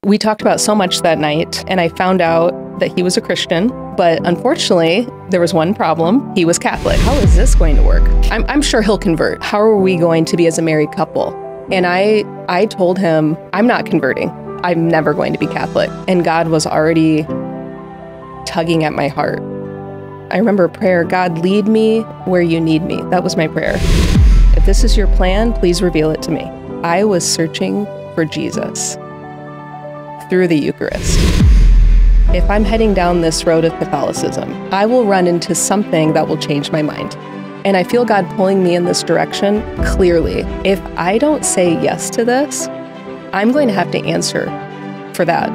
We talked about so much that night, and I found out that he was a Christian, but unfortunately, there was one problem. He was Catholic. How is this going to work? I'm sure he'll convert. How are we going to be as a married couple? And I told him, I'm not converting. I'm never going to be Catholic. And God was already tugging at my heart. I remember a prayer, God, lead me where you need me. That was my prayer. If this is your plan, please reveal it to me. I was searching for Jesus through the Eucharist. If I'm heading down this road of Catholicism, I will run into something that will change my mind. And I feel God pulling me in this direction clearly. If I don't say yes to this, I'm going to have to answer for that.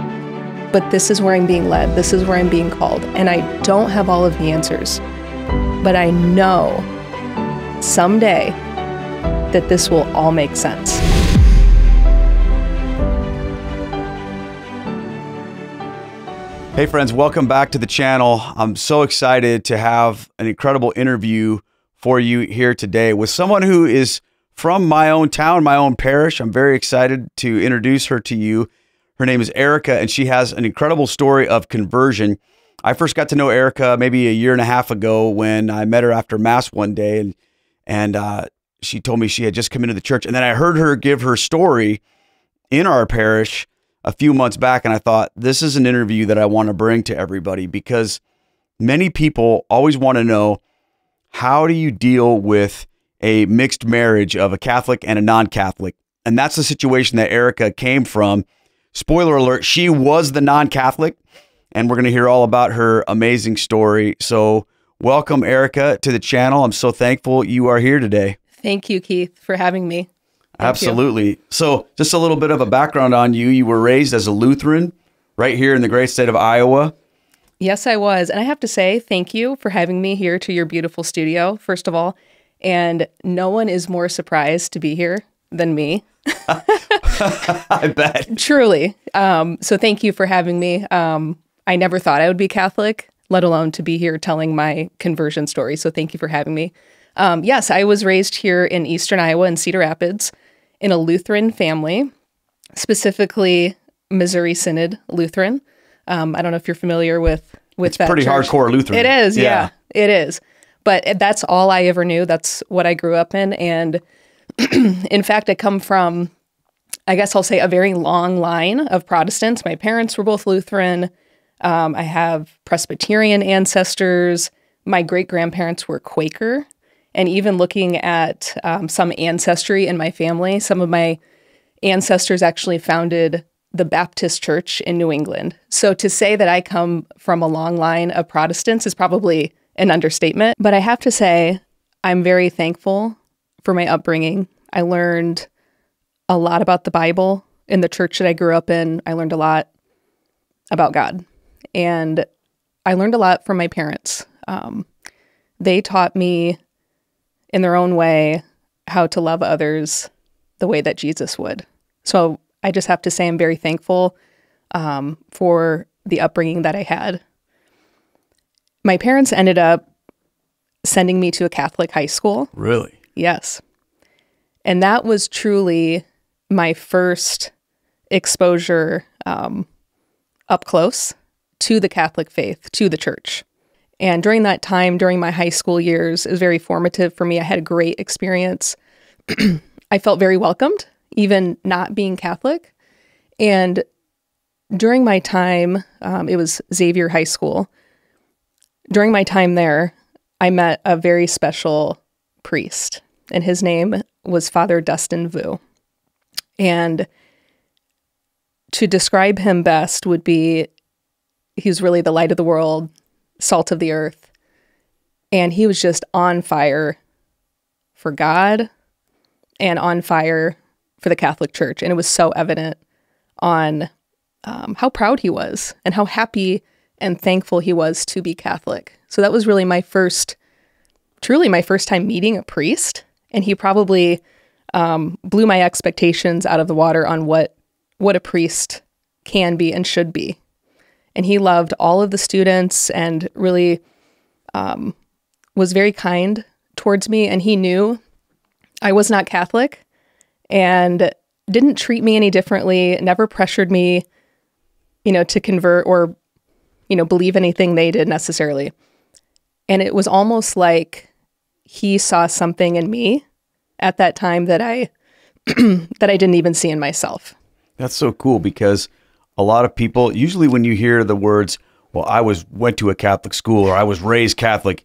But this is where I'm being led. This is where I'm being called. And I don't have all of the answers. But I know someday that this will all make sense. Hey friends, welcome back to the channel. I'm so excited to have an incredible interview for you here today with someone who is from my own town, my own parish. I'm very excited to introduce her to you. Her name is Erica, and she has an incredible story of conversion. I first got to know Erica maybe a year and a half ago when I met her after Mass one day, and she told me she had just come into the church. And then I heard her give her story in our parish a few months back, and I thought, this is an interview that I want to bring to everybody, because many people always want to know, how do you deal with a mixed marriage of a Catholic and a non-Catholic? And that's the situation that Erica came from. Spoiler alert, she was the non-Catholic, and we're going to hear all about her amazing story. So welcome, Erica, to the channel. I'm so thankful you are here today. Thank you, Keith, for having me. Absolutely. So just a little bit of a background on you. You were raised as a Lutheran right here in the great state of Iowa. Yes, I was. And I have to say, thank you for having me here to your beautiful studio, first of all. And no one is more surprised to be here than me. I bet. Truly. So thank you for having me. I never thought I would be Catholic, let alone to be here telling my conversion story. So thank you for having me. Yes, I was raised here in Eastern Iowa in Cedar Rapids in a Lutheran family, specifically Missouri Synod Lutheran. I don't know if you're familiar with it's that pretty church. Hardcore Lutheran. It is, yeah, it is. But that's all I ever knew. That's what I grew up in. And in fact, I come from, I guess I'll say, a very long line of Protestants. My parents were both Lutheran. I have Presbyterian ancestors. My great-grandparents were Quaker. And even looking at some ancestry in my family, some of my ancestors actually founded the Baptist Church in New England. So to say that I come from a long line of Protestants is probably an understatement. But I have to say, I'm very thankful for my upbringing. I learned a lot about the Bible in the church that I grew up in. I learned a lot about God. And I learned a lot from my parents. They taught me in their own way how to love others the way that Jesus would. So I just have to say I'm very thankful for the upbringing that I had. My parents ended up sending me to a Catholic high school. Really? Yes. And that was truly my first exposure up close to the Catholic faith, to the church. And during that time, during my high school years, it was very formative for me. I had a great experience. I felt very welcomed, even not being Catholic. And during my time, it was Xavier High School. During my time there, I met a very special priest, and his name was Father Dustin Vu. And to describe him best would be, he's really the light of the world, salt of the earth. And he was just on fire for God and on fire for the Catholic Church. And it was so evident on how proud he was and how happy and thankful he was to be Catholic. So that was really truly my first time meeting a priest. And he probably blew my expectations out of the water on what a priest can be and should be. And he loved all of the students and really was very kind towards me. And he knew I was not Catholic and didn't treat me any differently, never pressured me to convert or, believe anything they did necessarily. And it was almost like he saw something in me at that time that I that I didn't even see in myself. That's so cool, because a lot of people, usually when you hear the words, well, I went to a Catholic school or I was raised Catholic,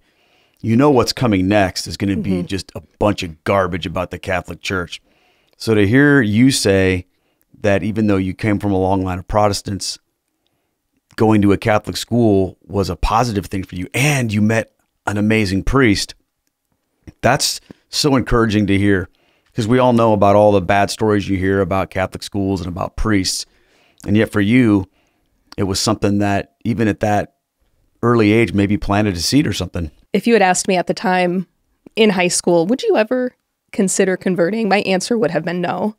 what's coming next is going to be just a bunch of garbage about the Catholic Church. So to hear you say that even though you came from a long line of Protestants, going to a Catholic school was a positive thing for you and you met an amazing priest, that's so encouraging to hear, because we all know about all the bad stories you hear about Catholic schools and about priests. And yet for you, it was something that even at that early age maybe planted a seed or something. If you had asked me at the time in high school, would you ever consider converting? My answer would have been no.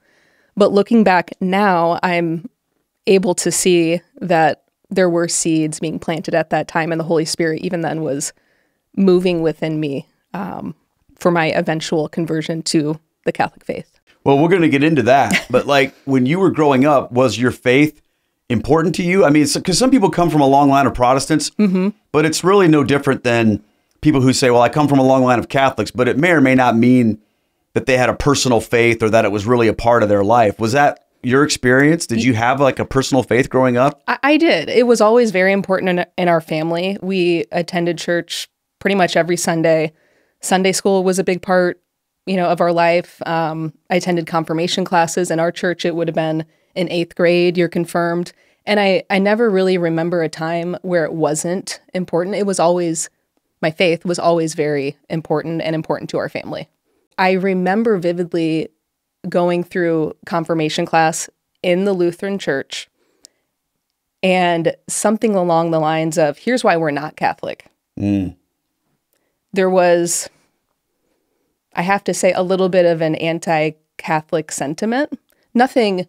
But looking back now, I'm able to see that there were seeds being planted at that time, and the Holy Spirit even then was moving within me for my eventual conversion to the Catholic faith. Well, we're going to get into that. But like when you were growing up, was your faith important to you? I mean, because some people come from a long line of Protestants, but it's really no different than people who say, well, I come from a long line of Catholics, but it may or may not mean that they had a personal faith or that it was really a part of their life. Was that your experience? Did you have like a personal faith growing up? I did. It was always very important in our family. We attended church pretty much every Sunday. Sunday school was a big part, of our life. I attended confirmation classes. In our church, it would have been in 8th grade, you're confirmed. And I never really remember a time where it wasn't important. It was always, my faith was always very important and important to our family. I remember vividly going through confirmation class in the Lutheran church and something along the lines of, here's why we're not Catholic. There was, I have to say, a little bit of an anti-Catholic sentiment. Nothing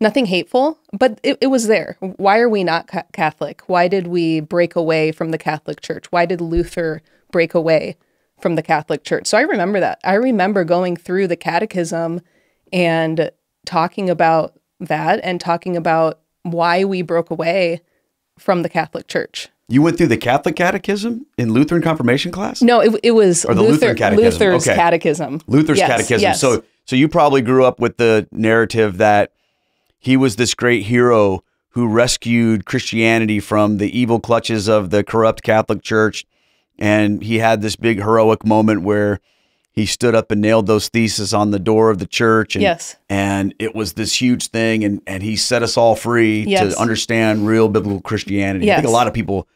hateful, but it was there. Why are we not Catholic? Why did we break away from the Catholic Church? Why did Luther break away from the Catholic Church? So I remember that. I remember going through the Catechism and talking about that and talking about why we broke away from the Catholic Church. You went through the Catholic Catechism in Lutheran confirmation class? No, it was or the Lutheran Catechism. Luther's Catechism. Luther's Catechism. Yes. So you probably grew up with the narrative that he was this great hero who rescued Christianity from the evil clutches of the corrupt Catholic Church. And he had this big heroic moment where he stood up and nailed those theses on the door of the church. And, yes. And it was this huge thing. And he set us all free to understand real biblical Christianity. Yes. I think a lot of people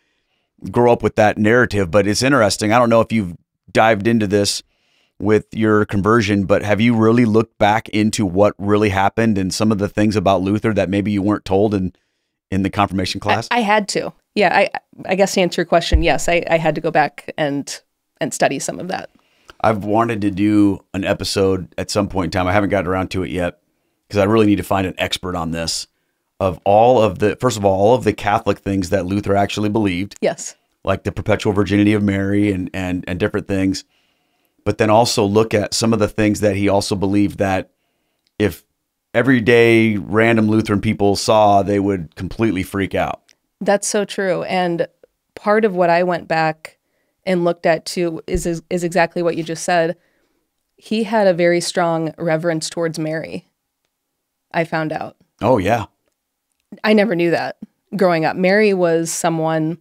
grow up with that narrative, but it's interesting. I don't know if you've dived into this with your conversion, but have you really looked back into what really happened and some of the things about Luther that maybe you weren't told in the confirmation class? I had to. Yeah, I guess to answer your question, yes, I had to go back and study some of that. I've wanted to do an episode at some point in time. I haven't gotten around to it yet because I really need to find an expert on this, of all of the, first of all of the Catholic things that Luther actually believed. Yes. Like the perpetual virginity of Mary and different things. But then also look at some of the things that he also believed that if everyday random Lutheran people saw, they would completely freak out. That's so true. And part of what I went back and looked at too is exactly what you just said. He had a very strong reverence towards Mary, I found out. Oh, yeah. I never knew that growing up. Mary was someone,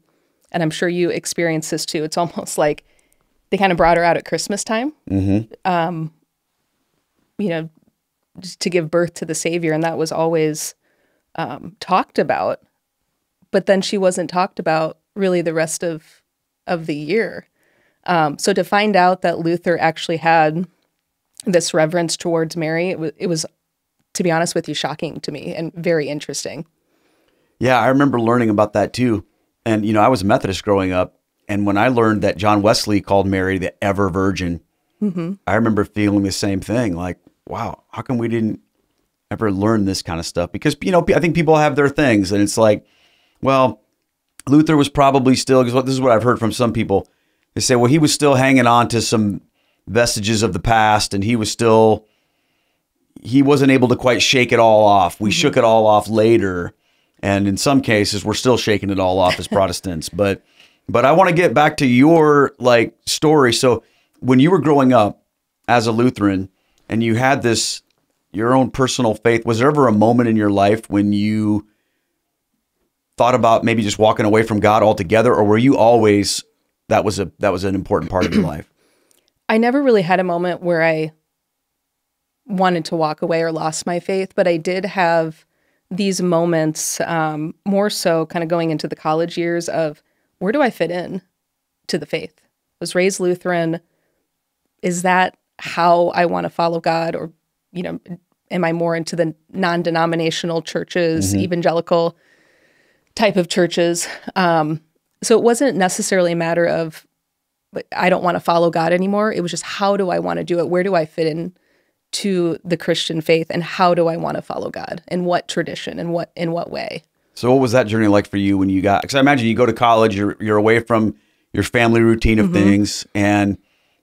and I'm sure you experienced this too, it's almost like they kind of brought her out at Christmas time, just to give birth to the Savior. And that was always talked about. But then she wasn't talked about really the rest of the year. So to find out that Luther actually had this reverence towards Mary, it was, to be honest with you, shocking to me and very interesting. Yeah, I remember learning about that too. And, I was a Methodist growing up. And when I learned that John Wesley called Mary the ever virgin, I remember feeling the same thing. Like, wow, how come we didn't ever learn this kind of stuff? Because, I think people have their things. And it's like, well, Luther was probably still, because this is what I've heard from some people. They say, well, he was still hanging on to some vestiges of the past, and he wasn't able to quite shake it all off. We shook it all off later. And in some cases, we're still shaking it all off as Protestants. But I want to get back to your like story. So when you were growing up as a Lutheran and you had this, your own personal faith, was there ever a moment in your life when you thought about maybe just walking away from God altogether, or were you always, that was an important part of your life? I never really had a moment where I wanted to walk away or lost my faith, but I did have these moments, more so kind of going into the college years of, where do I fit in to the faith? I was raised Lutheran. Is that how I want to follow God? Or, you know, am I more into the non-denominational churches, evangelical type of churches? So it wasn't necessarily a matter of, I don't want to follow God anymore. It was just, how do I want to do it? Where do I fit in to the Christian faith, and how do I want to follow God, and what tradition, and in what way? So what was that journey like for you when you got, because I imagine you go to college, you're away from your family routine of things, and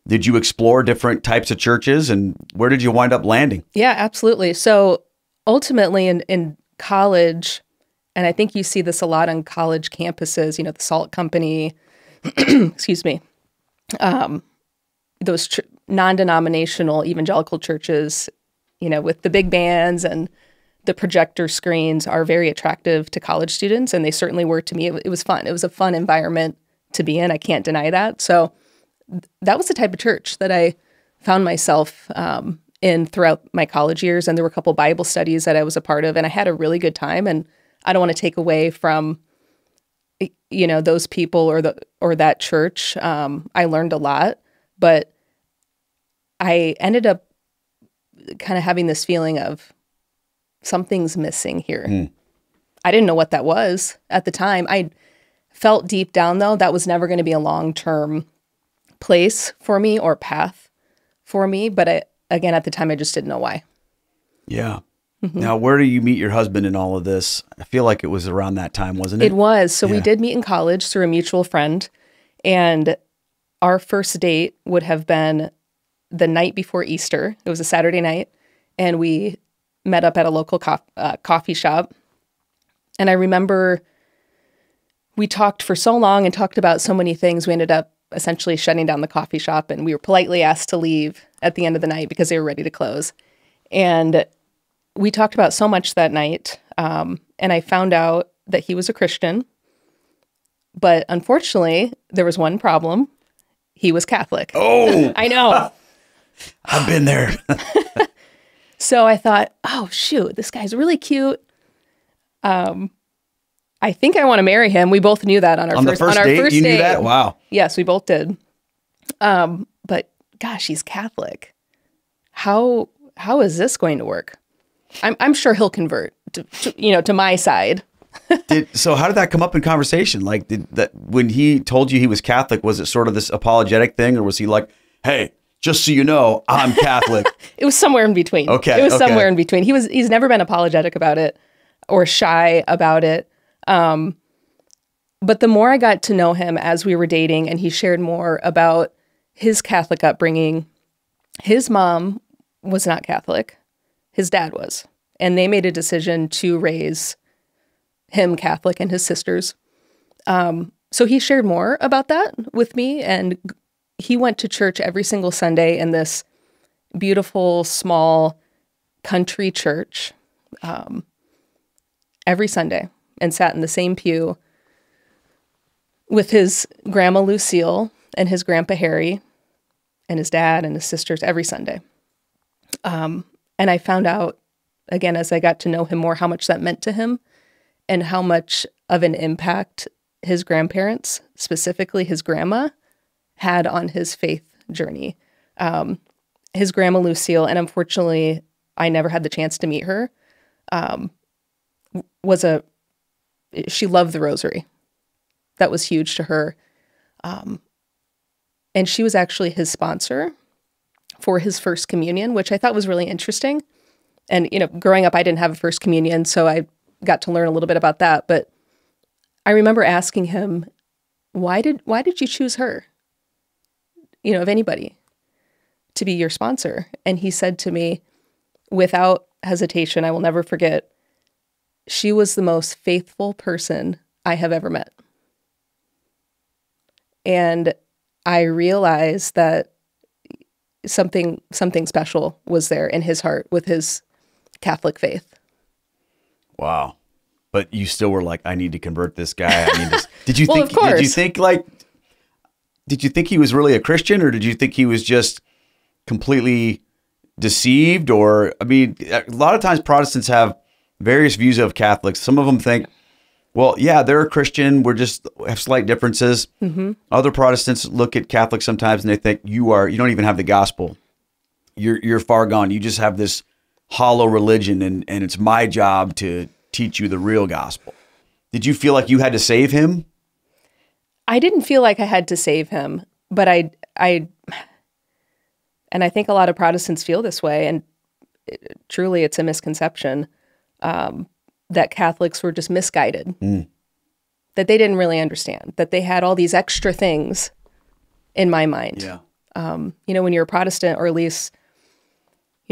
did you explore different types of churches, and where did you wind up landing? Yeah, absolutely. So ultimately in college, and I think you see this a lot on college campuses, you know, the Salt Company, excuse me, those non-denominational evangelical churches, you know, with the big bands and the projector screens, are very attractive to college students, and they certainly were to me. It was fun. It was a fun environment to be in. I can't deny that. So that was the type of church that I found myself in throughout my college years, and there were a couple Bible studies that I was a part of, and I had a really good time. And I don't want to take away from, you know, those people or that church. I learned a lot, but I ended up kind of having this feeling of something's missing here. I didn't know what that was at the time. I felt deep down, though, that was never going to be a long-term place for me or path for me. But again, at the time, I just didn't know why. Yeah. Now, where do you meet your husband in all of this? I feel like it was around that time, wasn't it? It was. So we did meet in college through a mutual friend. And our first date would have been the night before Easter. It was a Saturday night. And we met up at a local coffee shop. And I remember we talked for so long and talked about so many things. We ended up essentially shutting down the coffee shop, and we were politely asked to leave at the end of the night because they were ready to close. And we talked about so much that night. And I found out that he was a Christian. But unfortunately, there was one problem. He was Catholic. Oh, I know. I've been there. So I thought, oh, shoot, this guy's really cute. I think I want to marry him. We both knew that on our first date. You knew that? Wow. Yes, we both did. But gosh, he's Catholic. How is this going to work? I'm sure he'll convert to my side. So how did that come up in conversation? Like, when he told you he was Catholic, was it sort of this apologetic thing, or was he like, hey, just so you know, I'm Catholic? It was somewhere in between. Okay. It was somewhere in between. He's never been apologetic about it or shy about it. But the more I got to know him as we were dating, and he shared more about his Catholic upbringing, his mom was not Catholic. His dad was. And they made a decision to raise him Catholic and his sisters. So he shared more about that with me, and he went to church every single Sunday in this beautiful, small country church every Sunday, and sat in the same pew with his grandma Lucille and his grandpa Harry and his dad and his sisters every Sunday. And I found out, again, as I got to know him more, how much that meant to him and how much of an impact his grandparents, specifically his grandma, had on his faith journey. His grandma Lucille, and unfortunately, I never had the chance to meet her, she loved the Rosary. That was huge to her. And she was actually his sponsor for his first communion, which I thought was really interesting. And, growing up, I didn't have a first communion, so I got to learn a little bit about that. But I remember asking him, why did you choose her, of anybody, to be your sponsor? And he said to me, without hesitation, I will never forget, she was the most faithful person I have ever met. And I realized that something special was there in his heart with his Catholic faith. Wow. But you still were like, I need to convert this guy. I need to... Did you Well, think, of course. did you think he was really a Christian, or did you think he was just completely deceived? Or, I mean, a lot of times Protestants have various views of Catholics. Some of them think, well, yeah, they're a Christian. We're just have slight differences. Mm-hmm. Other Protestants look at Catholics sometimes and they think you don't even have the gospel. You're far gone. You just have this hollow religion, and it's my job to teach you the real gospel. Did you feel like you had to save him? I didn't feel like I had to save him, but I think a lot of Protestants feel this way, and truly it's a misconception that Catholics were just misguided, that they didn't really understand, that they had all these extra things in my mind. Yeah. When you're a Protestant, or at least,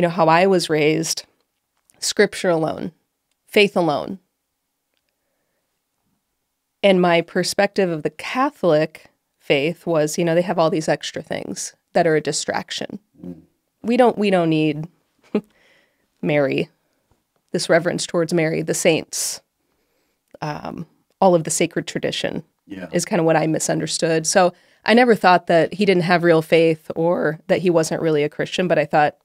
how I was raised, scripture alone, faith alone. And my perspective of the Catholic faith was, they have all these extra things that are a distraction. We don't need Mary, this reverence towards Mary, the saints, all of the sacred tradition is kind of what I misunderstood. So I never thought that he didn't have real faith or that he wasn't really a Christian, but I thought,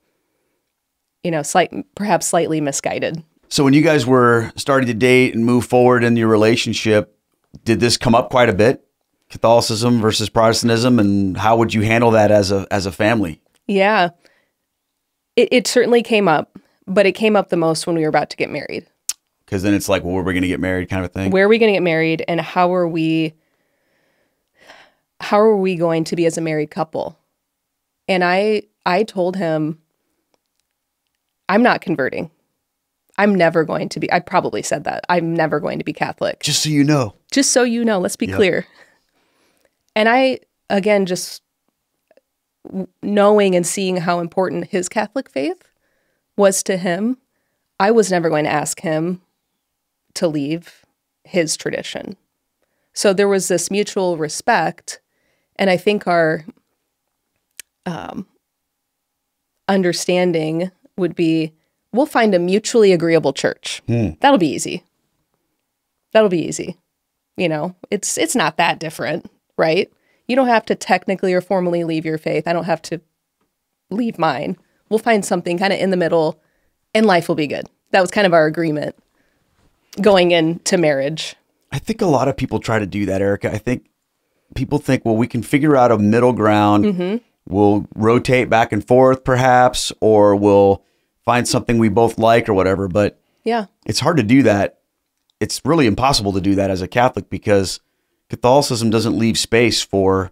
perhaps slightly misguided. So when you guys were starting to date and move forward in your relationship, did this come up quite a bit? Catholicism versus Protestantism, and how would you handle that as a family? Yeah, it certainly came up, but it came up the most when we were about to get married. Because then it's like, well, where are we going to get married, kind of a thing? Where are we going to get married, and how are we going to be as a married couple? And I told him, I'm not converting. I'm never going to be, I probably said that. I'm never going to be Catholic. Just so you know. Just so you know, let's be clear. And I, again, just knowing and seeing how important his Catholic faith was to him, I was never going to ask him to leave his tradition. So there was this mutual respect, and I think our understanding would be, we'll find a mutually agreeable church. That'll be easy. It's not that different, right? You don't have to technically or formally leave your faith. I don't have to leave mine. We'll find something kind of in the middle, and life will be good. That was kind of our agreement going into marriage. I think a lot of people try to do that, Erica. I think people think, well, we can figure out a middle ground. Mm-hmm. We'll rotate back and forth perhaps, or we'll find something we both like or whatever. But yeah, it's hard to do that. It's really impossible to do that as a Catholic, because Catholicism doesn't leave space for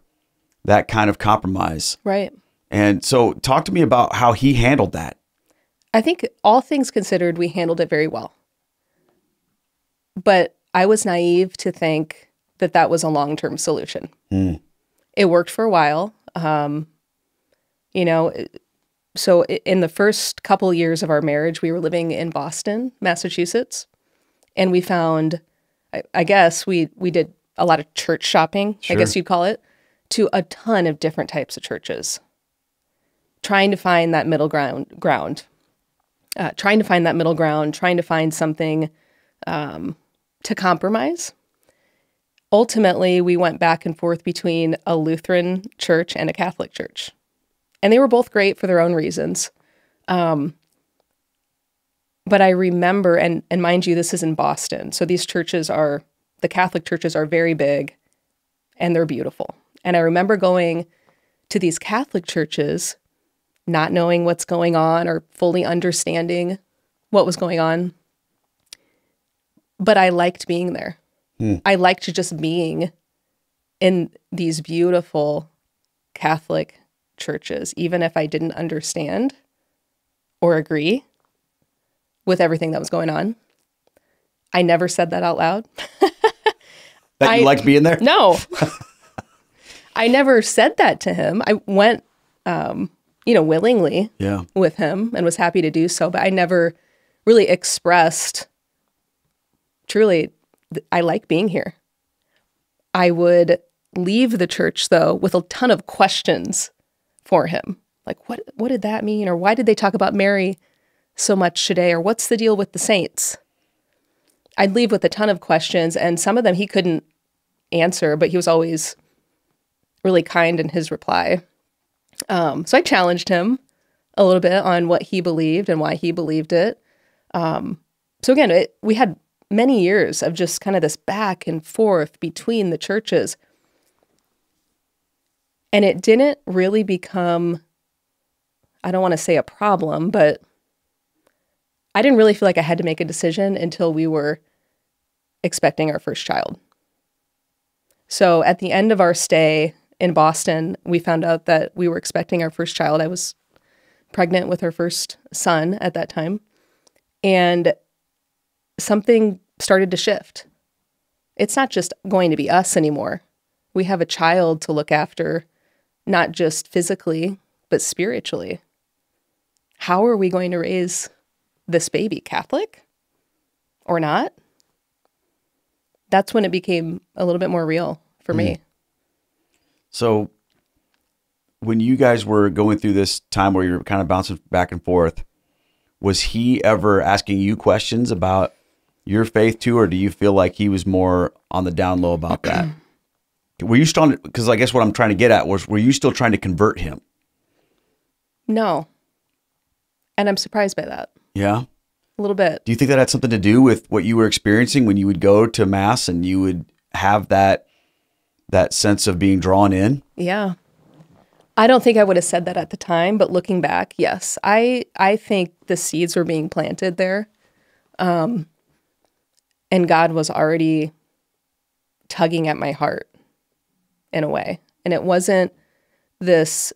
that kind of compromise. Right. And so talk to me about how he handled that. I think all things considered, we handled it very well. But I was naive to think that that was a long-term solution. It worked for a while. So in the first couple years of our marriage, we were living in Boston, Massachusetts, and we found, I guess we did a lot of church shopping, sure, I guess you'd call it, to a ton of different types of churches, trying to find that middle ground, trying to find something to compromise. Ultimately, we went back and forth between a Lutheran church and a Catholic church. And they were both great for their own reasons. But I remember, and mind you, this is in Boston. So these the Catholic churches are very big and they're beautiful. And I remember going to these Catholic churches, not knowing what's going on or fully understanding what was going on. But I liked being there. I liked just being in these beautiful Catholic churches, even if I didn't understand or agree with everything that was going on. I never said that out loud. That you liked being there? No. I never said that to him. I went, willingly with him and was happy to do so, but I never really expressed truly, I like being here. I would leave the church, though, with a ton of questions for him. Like, what did that mean? Or why did they talk about Mary so much today? Or what's the deal with the saints? I'd leave with a ton of questions, and some of them he couldn't answer, but he was always really kind in his reply. So I challenged him a little bit on what he believed and why he believed it. So again, we had many years of just kind of this back and forth between the churches. And it didn't really become, I don't want to say a problem, but I didn't really feel like I had to make a decision until we were expecting our first child. So at the end of our stay in Boston, we found out that we were expecting our first child. I was pregnant with our first son at that time. And something started to shift. It's not just going to be us anymore. We have a child to look after, not just physically, but spiritually. How are we going to raise this baby? Catholic or not? That's when it became a little bit more real for me. So when you guys were going through this time where you're kind of bouncing back and forth, was he ever asking you questions about your faith too, or do you feel like he was more on the down low about that? Were you still, because I guess what I'm trying to get at was, were you still trying to convert him? No. And I'm surprised by that. Yeah? A little bit. Do you think that had something to do with what you were experiencing when you would go to Mass and you would have that sense of being drawn in? Yeah. I don't think I would have said that at the time, but looking back, yes. I think the seeds were being planted there. And God was already tugging at my heart in a way. And it wasn't this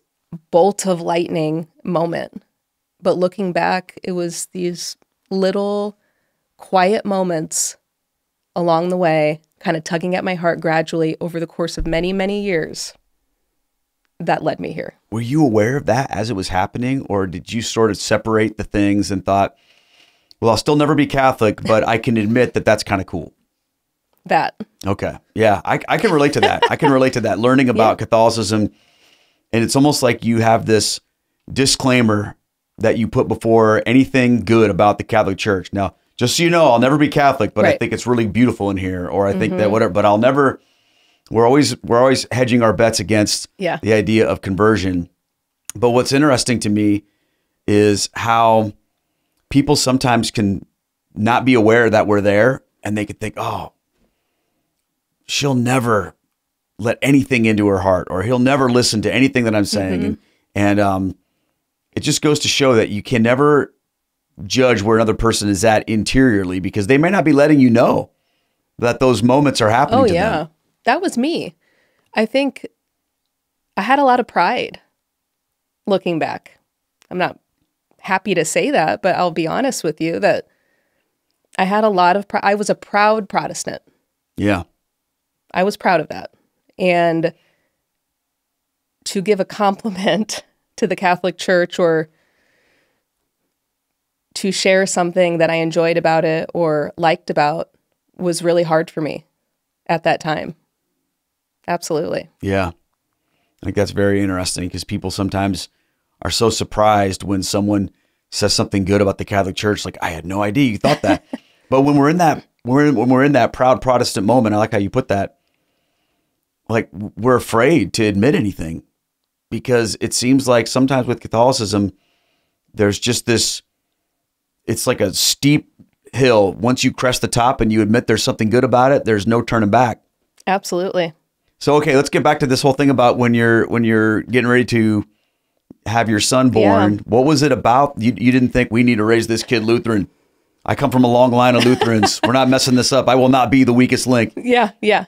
bolt of lightning moment. But looking back, it was these little quiet moments along the way, kind of tugging at my heart gradually over the course of many, many years that led me here. Were you aware of that as it was happening? Or did you sort of separate the things and thought, well, I'll still never be Catholic, but I can admit that that's kind of cool? That. Okay. Yeah, I can relate to that. I can relate to that. Learning about Catholicism, and it's almost like you have this disclaimer that you put before anything good about the Catholic Church. Now, just so you know, I'll never be Catholic, but I think it's really beautiful in here, or I think that whatever, but I'll never, we're always hedging our bets against the idea of conversion. But what's interesting to me is how people sometimes can not be aware that we're there, and they could think, oh, she'll never let anything into her heart, or he'll never listen to anything that I'm saying. And it just goes to show that you can never judge where another person is at interiorly, because they may not be letting you know that those moments are happening to them. That was me. I think I had a lot of pride looking back. I'm not happy to say that, but I'll be honest with you that I had a lot of pride. I was a proud Protestant. Yeah. I was proud of that. And to give a compliment to the Catholic Church, or to share something that I enjoyed about it or liked about, was really hard for me at that time. Absolutely. Yeah. I think that's very interesting, because people sometimes are so surprised when someone says something good about the Catholic Church. Like, I had no idea you thought that. But when we're in that, when we're in that proud Protestant moment, I like how you put that, like, we're afraid to admit anything, because it seems like sometimes with Catholicism, there's just this, it's like a steep hill. Once you crest the top and you admit there's something good about it, there's no turning back. Absolutely. So, okay, let's get back to this whole thing about when you're getting ready to have your son born. Yeah. What was it about? You didn't think, we need to raise this kid Lutheran. I come from a long line of Lutherans. We're not messing this up. I will not be the weakest link. Yeah, yeah.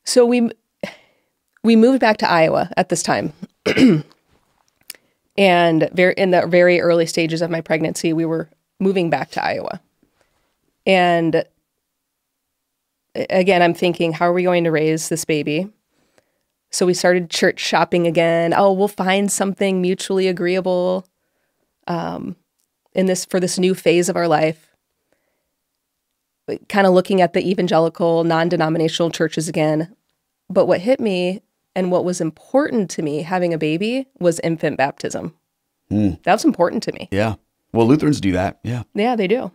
So we moved back to Iowa at this time. And in the very early stages of my pregnancy, we were moving back to Iowa. And again, I'm thinking, how are we going to raise this baby? So we started church shopping again. Oh, we'll find something mutually agreeable for this new phase of our life. kind of looking at the evangelical, non-denominational churches again. But what hit me and what was important to me having a baby was infant baptism. That was important to me. Yeah. Well, Lutherans do that. Yeah. Yeah, they do.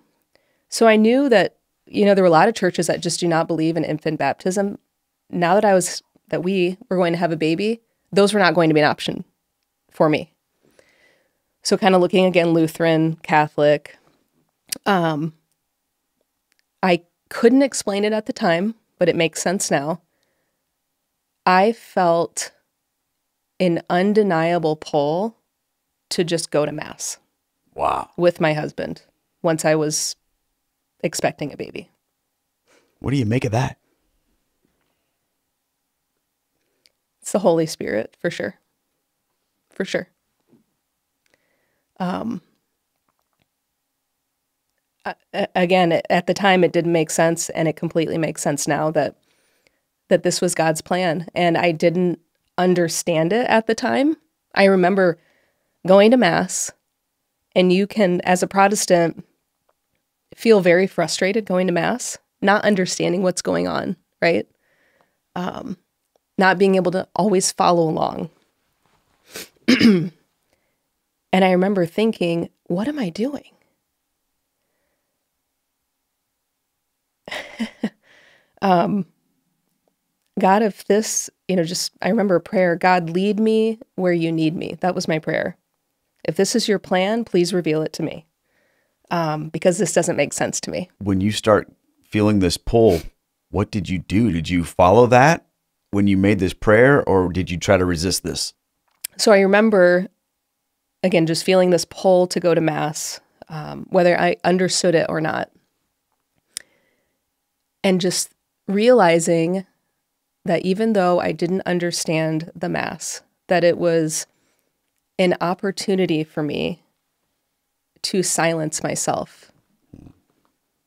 So I knew that, there were a lot of churches that just do not believe in infant baptism. Now that we were going to have a baby, those were not going to be an option for me. So kind of looking again, Lutheran, Catholic, I couldn't explain it at the time, but it makes sense now. I felt an undeniable pull to just go to Mass. Wow. With my husband once I was expecting a baby. What do you make of that? It's the Holy Spirit, for sure. For sure. Again, at the time, it didn't make sense, and it completely makes sense now that this was God's plan, and I didn't understand it at the time. I remember going to Mass, and you can, as a Protestant, feel very frustrated going to Mass, not understanding what's going on, right? Not being able to always follow along. And I remember thinking, what am I doing? God, if this, I remember a prayer, God, lead me where you need me. That was my prayer. If this is your plan, please reveal it to me. Because this doesn't make sense to me. When you start feeling this pull, what did you do? Did you follow that when you made this prayer, or did you try to resist this? So I remember, again, just feeling this pull to go to Mass, whether I understood it or not. And just realizing that even though I didn't understand the Mass, that it was an opportunity for me to silence myself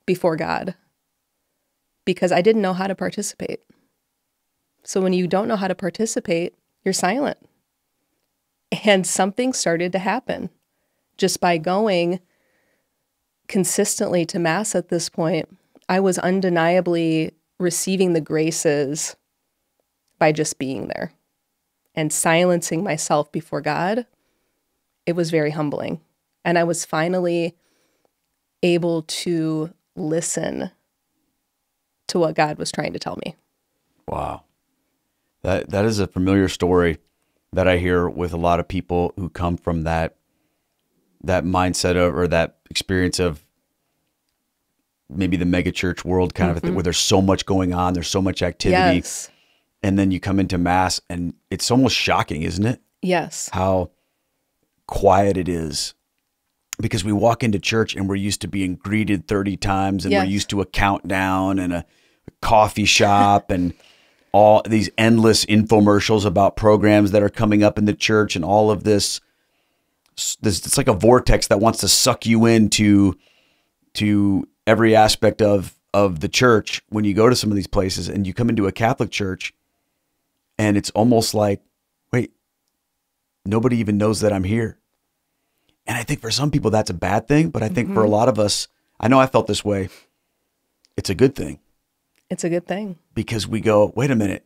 before God, because I didn't know how to participate. So when you don't know how to participate, you're silent. And something started to happen just by going consistently to Mass at this point. I was undeniably receiving the graces by just being there and silencing myself before God. It was very humbling. And I was finally able to listen to what God was trying to tell me. Wow. That is a familiar story that I hear with a lot of people who come from that mindset of, or that experience of maybe the mega church world kind of a thing, where there's so much going on, there's so much activity. Yes. And then you come into Mass and it's almost shocking, isn't it? Yes. How quiet it is. Because we walk into church and we're used to being greeted 30 times, and we're used to a countdown and a coffee shop and all these endless infomercials about programs that are coming up in the church, and all of this. It's like a vortex that wants to suck you into every aspect of the church when you go to some of these places, and you come into a Catholic church and it's almost like, wait, nobody even knows that I'm here. And I think for some people that's a bad thing, but I think for a lot of us, I know I felt this way, it's a good thing. It's a good thing. Because we go, wait a minute,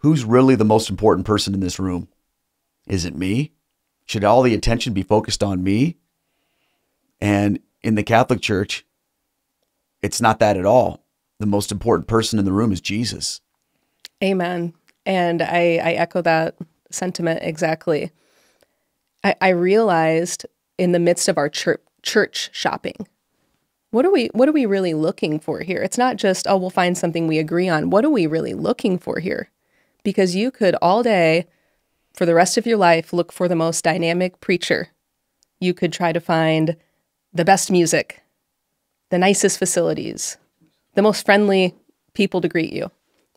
who's really the most important person in this room? Is it me? Should all the attention be focused on me? And in the Catholic Church, it's not that at all. The most important person in the room is Jesus. Amen. And I echo that sentiment exactly. I realized in the midst of our church shopping, what are we really looking for here? It's not just, oh, we'll find something we agree on. What are we really looking for here? Because you could all day, for the rest of your life, look for the most dynamic preacher. You could try to find the best music, the nicest facilities, the most friendly people to greet you.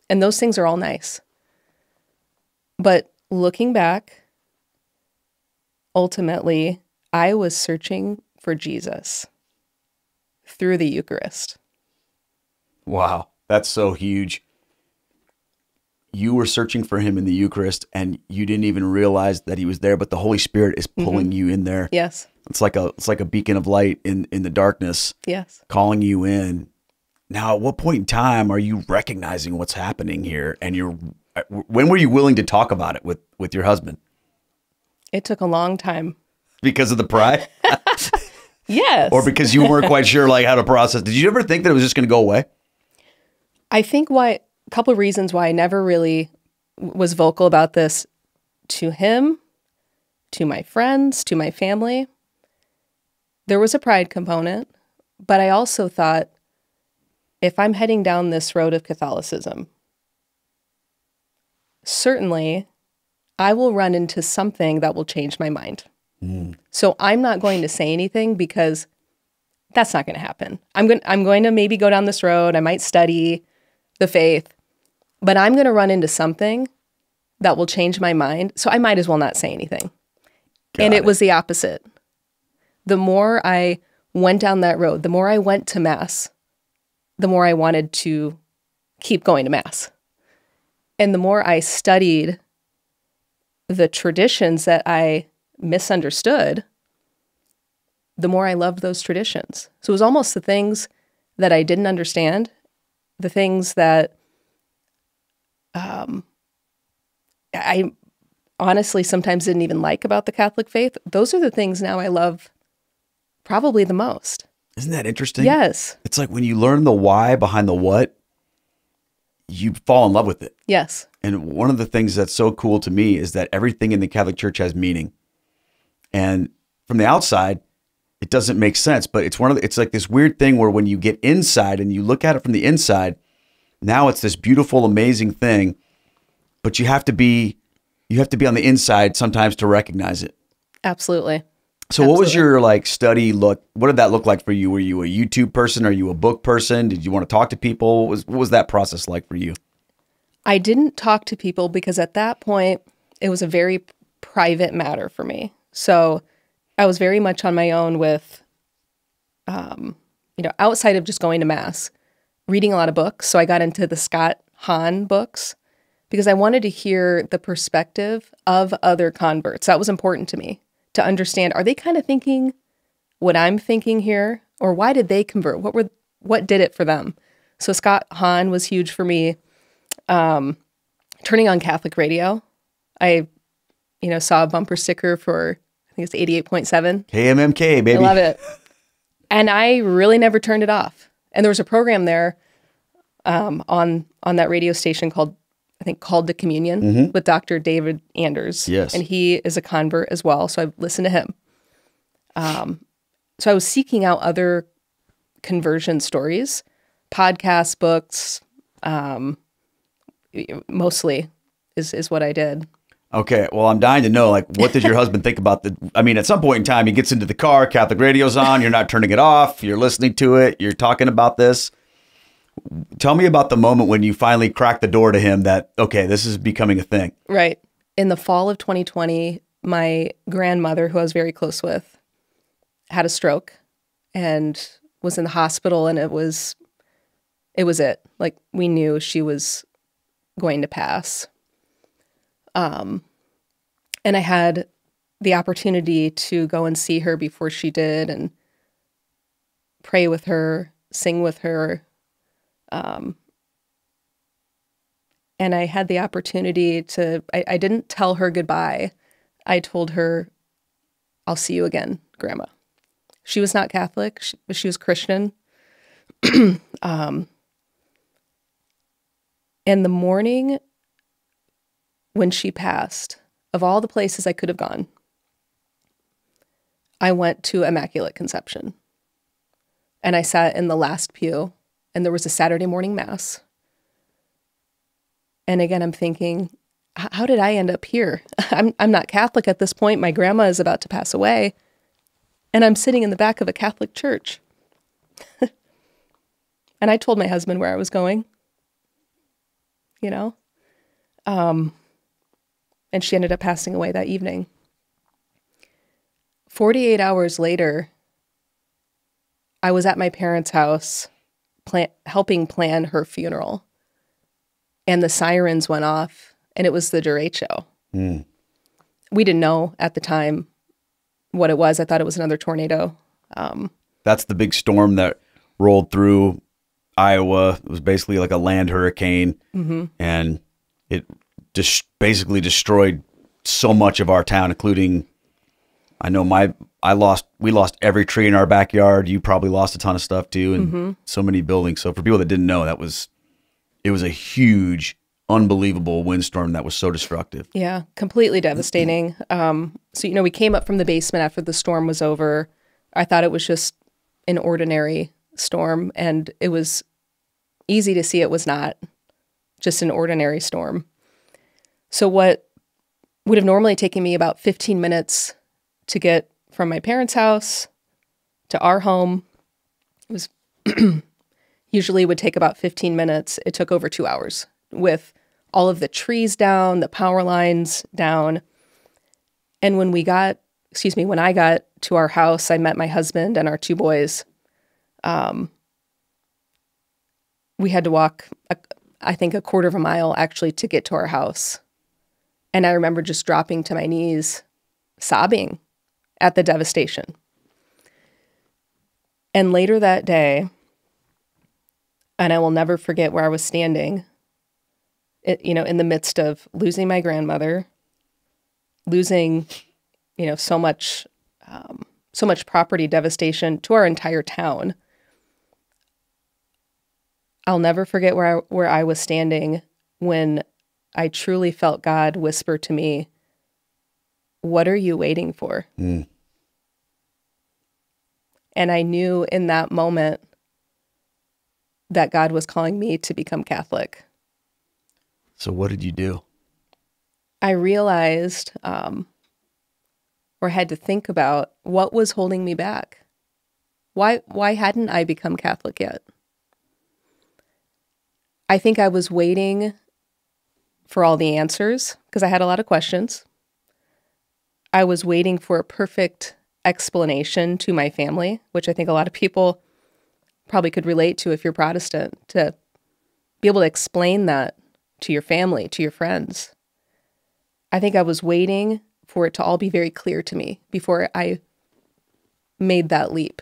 And those things are all nice. But looking back, ultimately, I was searching for Jesus through the Eucharist. Wow, that's so huge. You were searching for him in the Eucharist, and you didn't even realize that he was there, but the Holy Spirit is pulling you in there. Yes. It's like a beacon of light in the darkness. Yes. Calling you in. Now, at what point in time are you recognizing what's happening here? And when were you willing to talk about it with your husband? It took a long time. Because of the pride? Yes. Or because you weren't quite sure like how to process. Did you ever think that it was just going to go away? I think a couple of reasons why I never really was vocal about this to him, to my friends, to my family. There was a pride component, but I also thought, if I'm heading down this road of Catholicism, certainly I will run into something that will change my mind. So I'm not going to say anything because that's not going to happen. I'm going to maybe go down this road. I might study the faith, but I'm going to run into something that will change my mind. So I might as well not say anything. And it was the opposite. The more I went down that road, the more I went to Mass, the more I wanted to keep going to Mass. And the more I studied the traditions that I misunderstood, the more I loved those traditions. So it was almost the things that I didn't understand, the things that I honestly sometimes didn't even like about the Catholic faith. Those are the things now I love probably the most. Isn't that interesting? Yes. It's like when you learn the why behind the what, you fall in love with it. Yes. And one of the things that's so cool to me is that everything in the Catholic Church has meaning. And from the outside, it doesn't make sense, but it's like this weird thing where when you get inside and you look at it from the inside, now it's this beautiful, amazing thing, but you have to be on the inside sometimes to recognize it. Absolutely. So what was your study look? What did that look like for you? Were you a YouTube person? Are you a book person? Did you want to talk to people? What was that process like for you? I didn't talk to people because at that point, it was a very private matter for me. So I was very much on my own with, outside of just going to Mass, reading a lot of books. So I got into the Scott Hahn books because I wanted to hear the perspective of other converts. That was important to me to understand. Are they kind of thinking what I'm thinking here? Or why did they convert? What did it for them? So Scott Hahn was huge for me. Turning on Catholic radio, I saw a bumper sticker for, I think it's 88.7. KMMK, baby. I love it. And I really never turned it off. And there was a program there on that radio station called to Communion with Dr. David Anders. Yes. And he is a convert as well. So I listened to him. So I was seeking out other conversion stories, podcasts, books, mostly is what I did. Okay. Well, I'm dying to know, what did your husband think about at some point in time, he gets into the car, Catholic radio's on, you're not turning it off, you're listening to it, you're talking about this. Tell me about the moment when you finally cracked the door to him that, okay, this is becoming a thing. Right. In the fall of 2020, my grandmother, who I was very close with, had a stroke and was in the hospital, and it was it. Like, we knew she was going to pass. And I had the opportunity to go and see her before she did and pray with her, sing with her. And I had the opportunity I didn't tell her goodbye. I told her, I'll see you again, Grandma. She was not Catholic, but she was Christian. And the morning when she passed, of all the places I could have gone, I went to Immaculate Conception. And I sat in the last pew, and there was a Saturday morning Mass. And again, I'm thinking, how did I end up here? I'm not Catholic at this point. My grandma is about to pass away, and I'm sitting in the back of a Catholic church. And I told my husband where I was going, and she ended up passing away that evening. 48 hours later, I was at my parents' house helping plan her funeral. And the sirens went off, and it was the derecho. Mm. We didn't know at the time what it was. I thought it was another tornado. That's the big storm that rolled through Iowa. It was basically like a land hurricane, and it just basically destroyed so much of our town, including, I know we lost every tree in our backyard. You probably lost a ton of stuff too, and so many buildings. So for people that didn't know, it was a huge, unbelievable windstorm that was so destructive. Yeah, completely devastating. So, we came up from the basement after the storm was over. I thought it was just an ordinary storm, and it was easy to see it was not just an ordinary storm. So what would have normally taken me about 15 minutes to get from my parents' house to our home, it was usually would take about 15 minutes. It took over 2 hours with all of the trees down, the power lines down. And when I got to our house, I met my husband and our 2 boys. We had to walk, I think, a quarter of a mile actually to get to our house. And I remember just dropping to my knees, sobbing at the devastation. And later that day, and I will never forget where I was standing, in the midst of losing my grandmother, losing, so much property devastation to our entire town. I'll never forget where I was standing when I truly felt God whisper to me, "What are you waiting for?" And I knew in that moment that God was calling me to become Catholic. So what did you do? I realized, or had to think about, what was holding me back. Why hadn't I become Catholic yet? I think I was waiting for all the answers because I had a lot of questions. I was waiting for a perfect explanation to my family, which I think a lot of people probably could relate to if you're Protestant, to be able to explain that to your family, to your friends. I think I was waiting for it to all be very clear to me before I made that leap.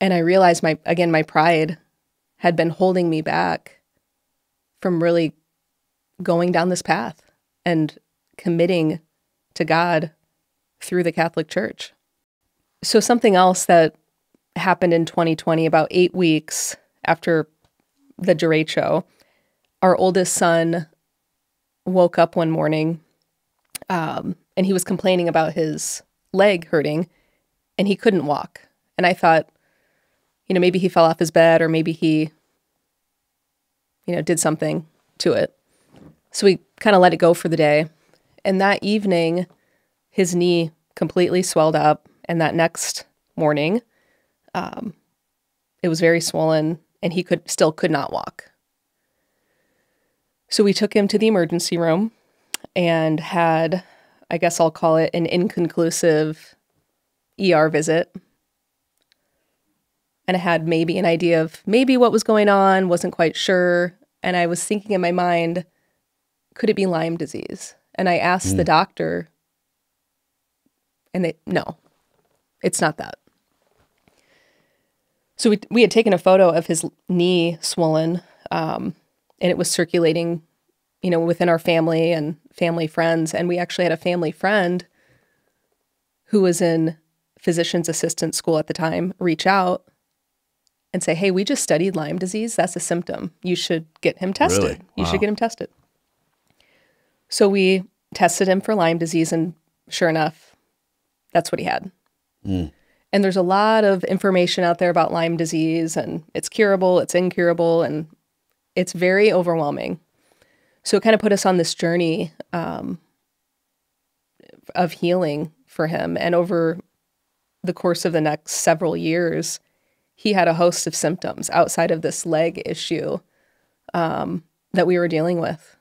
And I realized my pride had been holding me back from really going down this path and committing to God through the Catholic Church. So something else that happened in 2020, about 8 weeks after the derecho, our oldest son woke up one morning and he was complaining about his leg hurting and he couldn't walk. And I thought, maybe he fell off his bed or maybe he, did something to it. So we kind of let it go for the day. And that evening, his knee completely swelled up. And that next morning, it was very swollen and he could not walk. So we took him to the emergency room and had, I guess I'll call it, an inconclusive ER visit. And I had maybe an idea of maybe what was going on, wasn't quite sure. And I was thinking in my mind, could it be Lyme disease? And I asked the doctor, and no, it's not that. So we had taken a photo of his knee swollen, and it was circulating, within our family and family friends. And we actually had a family friend who was in physician's assistant school at the time reach out and say, "Hey, we just studied Lyme disease. That's a symptom. You should get him tested. Really? You Wow. should get him tested." So we tested him for Lyme disease, and sure enough, that's what he had. And there's a lot of information out there about Lyme disease, and it's curable, it's incurable, and it's very overwhelming. So it kind of put us on this journey of healing for him. And over the course of the next several years, he had a host of symptoms outside of this leg issue that we were dealing with.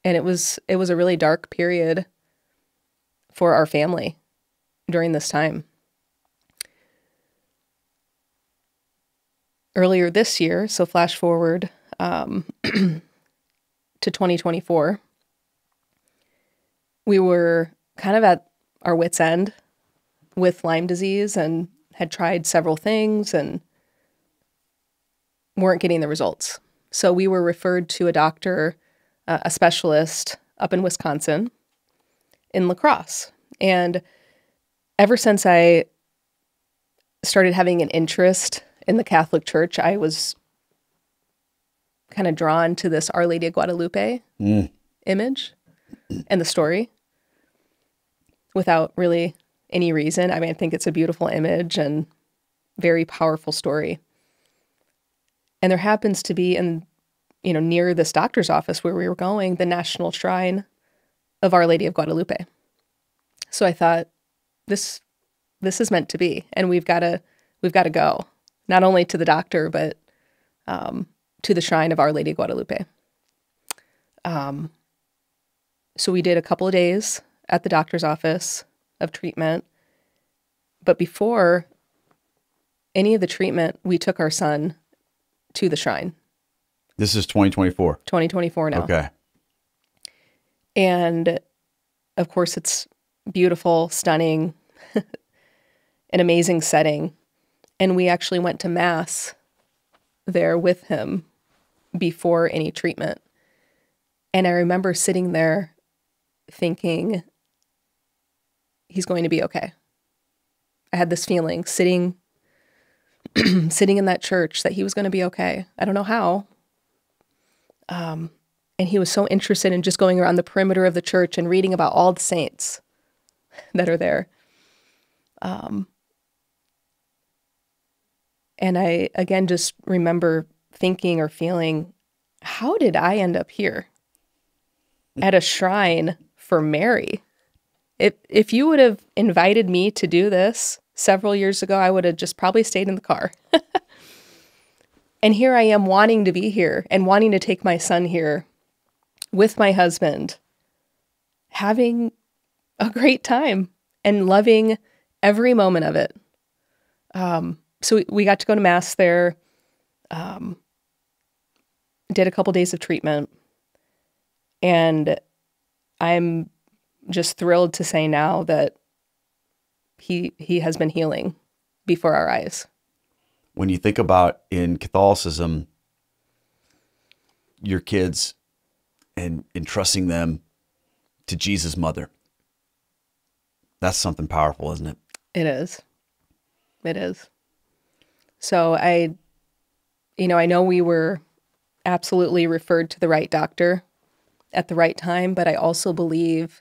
And it was a really dark period for our family during this time. Earlier this year, so flash forward to 2024, we were kind of at our wits' end with Lyme disease and had tried several things and weren't getting the results. So we were referred to a doctor, a specialist up in Wisconsin in La Crosse. And ever since I started having an interest in the Catholic Church, I was kind of drawn to this Our Lady of Guadalupe image and the story without really any reason. I mean, I think it's a beautiful image and very powerful story. And there happens to be near this doctor's office where we were going, the National Shrine of Our Lady of Guadalupe. So I thought, this is meant to be, and we've got to go, not only to the doctor, but to the shrine of Our Lady of Guadalupe. So we did a couple of days at the doctor's office of treatment. But before any of the treatment, we took our son to the shrine. This is 2024. 2024 now. Okay. And of course, it's beautiful, stunning, an amazing setting. And we actually went to Mass there with him before any treatment. And I remember sitting there thinking, he's going to be okay. I had this feeling sitting in that church that he was going to be okay. I don't know how. And he was so interested in just going around the perimeter of the church and reading about all the saints that are there. And I, again, just remember thinking or feeling, how did I end up here at a shrine for Mary? If you would have invited me to do this several years ago, I would have just probably stayed in the car. And here I am wanting to be here and wanting to take my son here with my husband, having a great time and loving every moment of it. So we got to go to Mass there, did a couple days of treatment, and I'm just thrilled to say now that he has been healing before our eyes. When you think about in Catholicism, your kids and entrusting them to Jesus' mother, that's something powerful, isn't it? It is. It is. So I know we were absolutely referred to the right doctor at the right time, but I also believe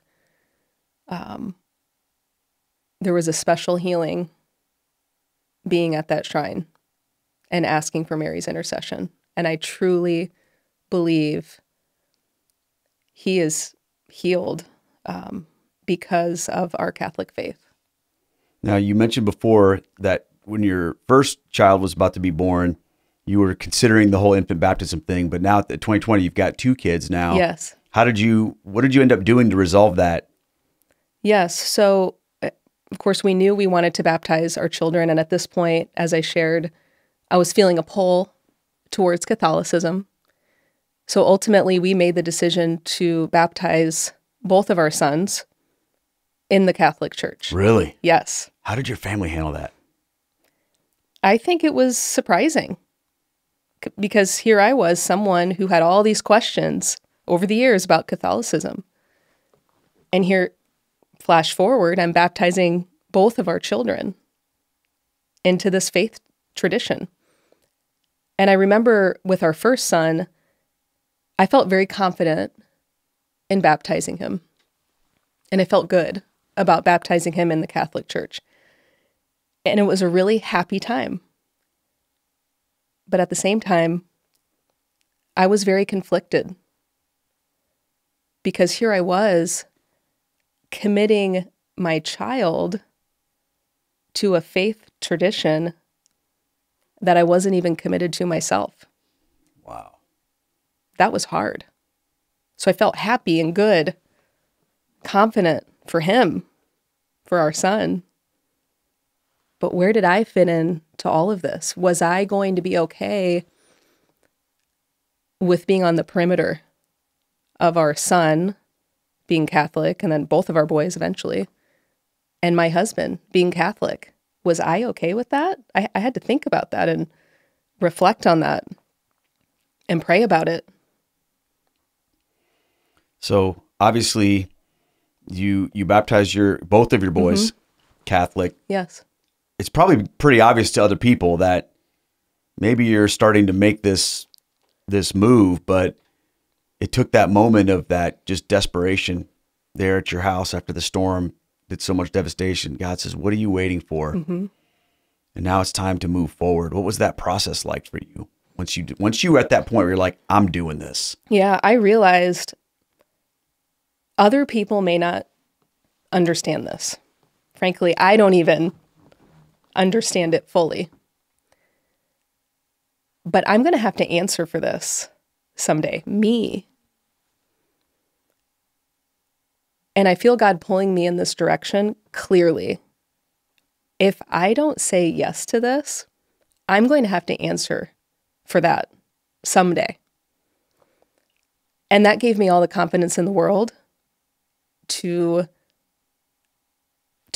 there was a special healing being at that shrine and asking for Mary's intercession. And I truly believe he is healed because of our Catholic faith. Now, you mentioned before that when your first child was about to be born, you were considering the whole infant baptism thing, but now at 2020, you've got 2 kids now. Yes. What did you end up doing to resolve that? Yes. So, of course, we knew we wanted to baptize our children. And at this point, as I shared, I was feeling a pull towards Catholicism. So ultimately, we made the decision to baptize both of our sons in the Catholic Church. Really? Yes. How did your family handle that? I think it was surprising because here I was, someone who had all these questions over the years about Catholicism. And here, flash forward, I'm baptizing both of our children into this faith tradition. And I remember with our first son, I felt very confident in baptizing him. And I felt good about baptizing him in the Catholic Church. And it was a really happy time. But at the same time, I was very conflicted because here I was committing my child to a faith tradition that I wasn't even committed to myself. Wow. That was hard. So I felt happy and good, confident for him, for our son. But where did I fit in to all of this? Was I going to be okay with being on the perimeter of our son being Catholic, and then both of our boys eventually, and my husband being Catholic? was I okay with that? I had to think about that and reflect on that and pray about it. So obviously you baptized both of your boys Catholic. Yes. It's probably pretty obvious to other people that maybe you're starting to make this move, but it took that moment of that just desperation there at your house after the storm did so much devastation. God says, what are you waiting for? And now it's time to move forward. What was that process like for you? Once you were at that point where you're like, I'm doing this. Yeah, I realized other people may not understand this. Frankly, I don't even understand it fully. But I'm going to have to answer for this someday. Me. And I feel God pulling me in this direction clearly. If I don't say yes to this, I'm going to have to answer for that someday. And that gave me all the confidence in the world to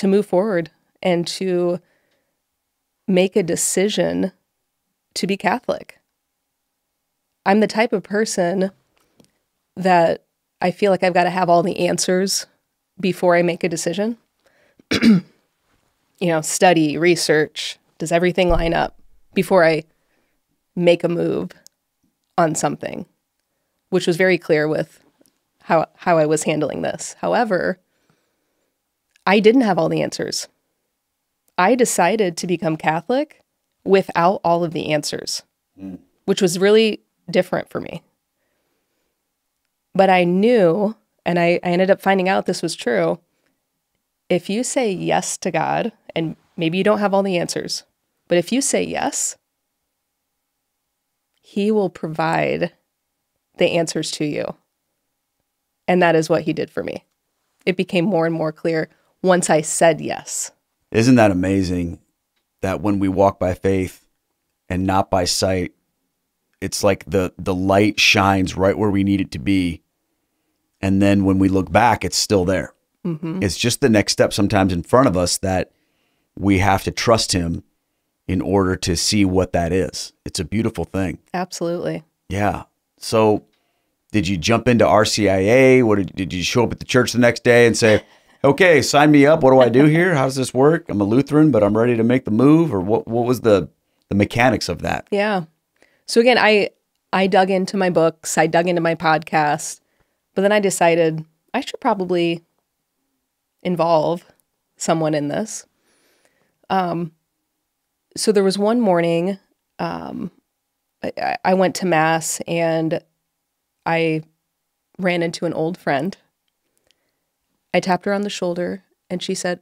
move forward and to make a decision to be Catholic. I'm the type of person that I feel like I've got to have all the answers before I make a decision. Study, research, does everything line up before I make a move on something, which was very clear with how I was handling this. However, I didn't have all the answers. I decided to become Catholic without all of the answers, which was really different for me. But I knew, and I ended up finding out this was true, if you say yes to God, and maybe you don't have all the answers, but if you say yes, He will provide the answers to you. And that is what He did for me. It became more and more clear once I said yes. Isn't that amazing that when we walk by faith and not by sight, it's like the light shines right where we need it to be. And then when we look back, it's still there. It's just the next step sometimes in front of us that we have to trust Him in order to see what that is. It's a beautiful thing. Absolutely. Yeah. So did you jump into RCIA? What did you show up at the church the next day and say, okay, sign me up. What do I do here? How does this work? I'm a Lutheran, but I'm ready to make the move. Or what was the mechanics of that? Yeah. So again, I dug into my books. I dug into my podcast. But then I decided I should probably involve someone in this. So there was one morning, I went to Mass and I ran into an old friend. I tapped her on the shoulder and she said,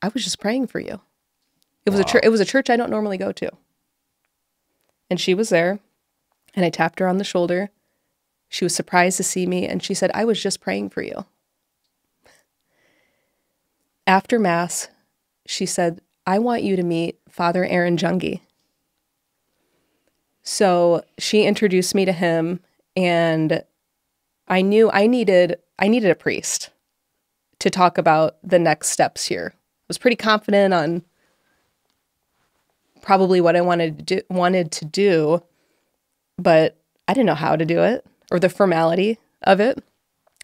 I was just praying for you. It was it was a church I don't normally go to. And she was there and I tapped her on the shoulder. She was surprised to see me and she said, I was just praying for you. After Mass, she said, I want you to meet Father Aaron Jungi. So she introduced me to him and I knew I needed a priest to talk about the next steps here. I was pretty confident on probably what I wanted to do, but I didn't know how to do it or the formality of it.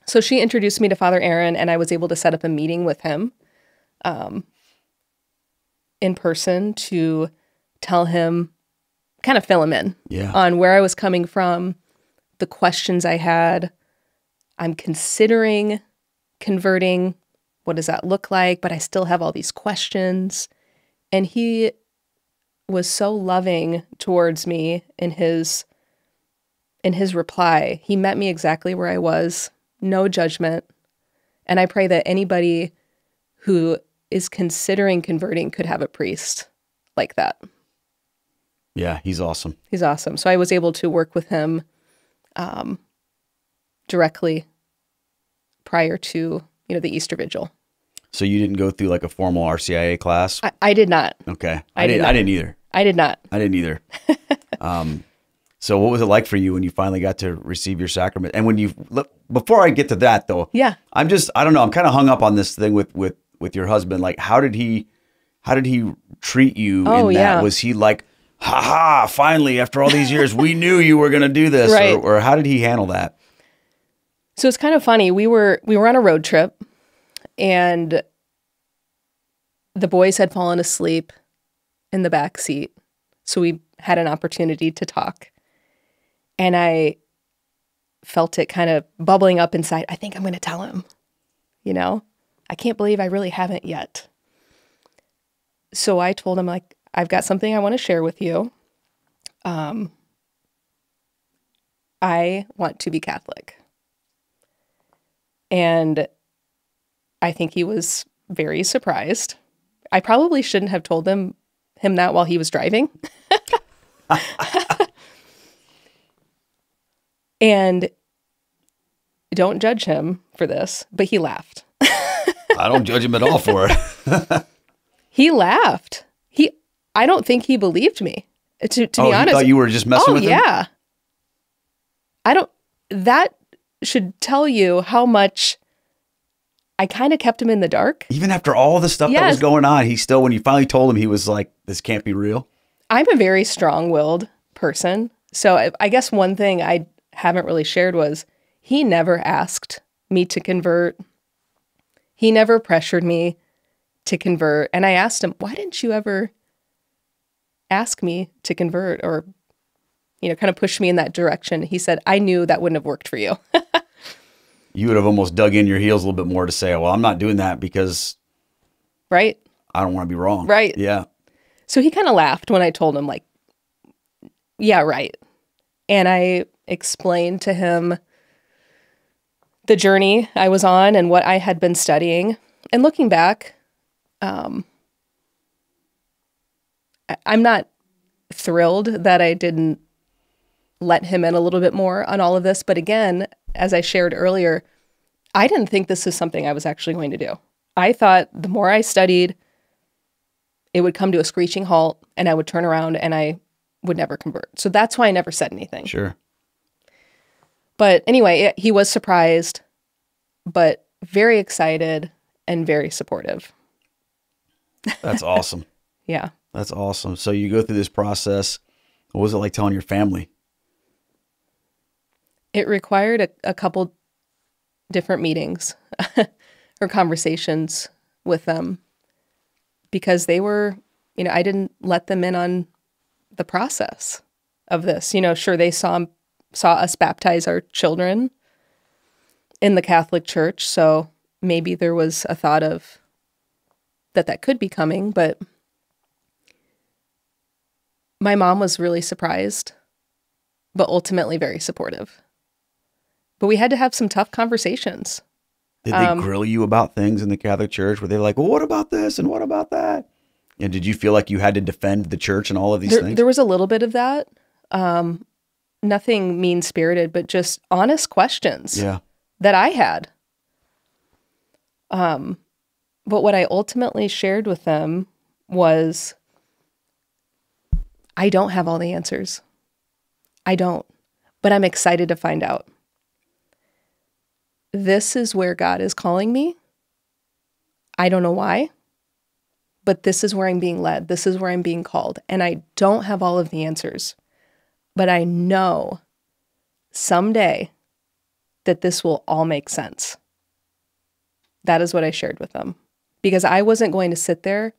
So she introduced me to Father Aaron and I was able to set up a meeting with him in person to tell him, kind of fill him in on where I was coming from, the questions I had. I'm considering converting. What does that look like? But I still have all these questions. And he was so loving towards me in his reply. He met me exactly where I was, no judgment. And I pray that anybody who is considering converting could have a priest like that. Yeah, he's awesome. He's awesome. So I was able to work with him directly prior to, the Easter Vigil. So you didn't go through like a formal RCIA class? I did not. Okay. I didn't either. I did not. I didn't either. So what was it like for you when you finally got to receive your sacrament? And when before I get to that though, yeah, I don't know. I'm kind of hung up on this thing with your husband. Like, how did he how did he treat you Oh, in that? yeah. Was he like, ha ha, finally, after all these years, we knew you were going to do this? Right. Or how did he handle that? So it's kind of funny. We were on a road trip, and the boys had fallen asleep in the back seat. So we had an opportunity to talk. And I felt it kind of bubbling up inside. I think I'm going to tell him, you know, I can't believe I really haven't yet. So I told him, like, I've got something I want to share with you. I want to be Catholic. And I think he was very surprised. I probably shouldn't have told him that while he was driving. And don't judge him for this, but he laughed. I don't judge him at all for it. He laughed. I don't think he believed me, to be honest. He thought you were just messing with him? Oh, yeah. That should tell you how much I kind of kept him in the dark. Even after all the stuff that was going on, he still, when you finally told him, he was like, this can't be real. I'm a very strong-willed person. So I guess one thing I haven't really shared was he never asked me to convert. He never pressured me to convert. And I asked him, why didn't you ever ask me to convert or, kind of push me in that direction? He said, I knew that wouldn't have worked for you. You would have almost dug in your heels a little bit more to say, well, I'm not doing that because right. I don't want to be wrong. Right. Yeah. So he kind of laughed when I told him, like, yeah, right. And I explained to him the journey I was on and what I had been studying. And looking back, I'm not thrilled that I didn't let him in a little bit more on all of this. But again, as I shared earlier, I didn't think this is something I was actually going to do. I thought the more I studied, it would come to a screeching halt and I would turn around and I would never convert. So that's why I never said anything. Sure. But anyway, he was surprised, but very excited and very supportive. That's awesome. Yeah. That's awesome. So you go through this process. What was it like telling your family? It required a couple different meetings or conversations with them because they were, I didn't let them in on the process of this. Sure, they saw us baptize our children in the Catholic Church, so maybe there was a thought of that could be coming, but my mom was really surprised, but ultimately very supportive. But we had to have some tough conversations. Did they grill you about things in the Catholic Church? Were they like, well, what about this and what about that? And did you feel like you had to defend the church and all of these things? There was a little bit of that. Nothing mean-spirited, but just honest questions that I had. But what I ultimately shared with them was, I don't have all the answers. I don't. But I'm excited to find out. This is where God is calling me. I don't know why, but this is where I'm being led. This is where I'm being called. And I don't have all of the answers, but I know someday that this will all make sense. That is what I shared with them, because I wasn't going to sit there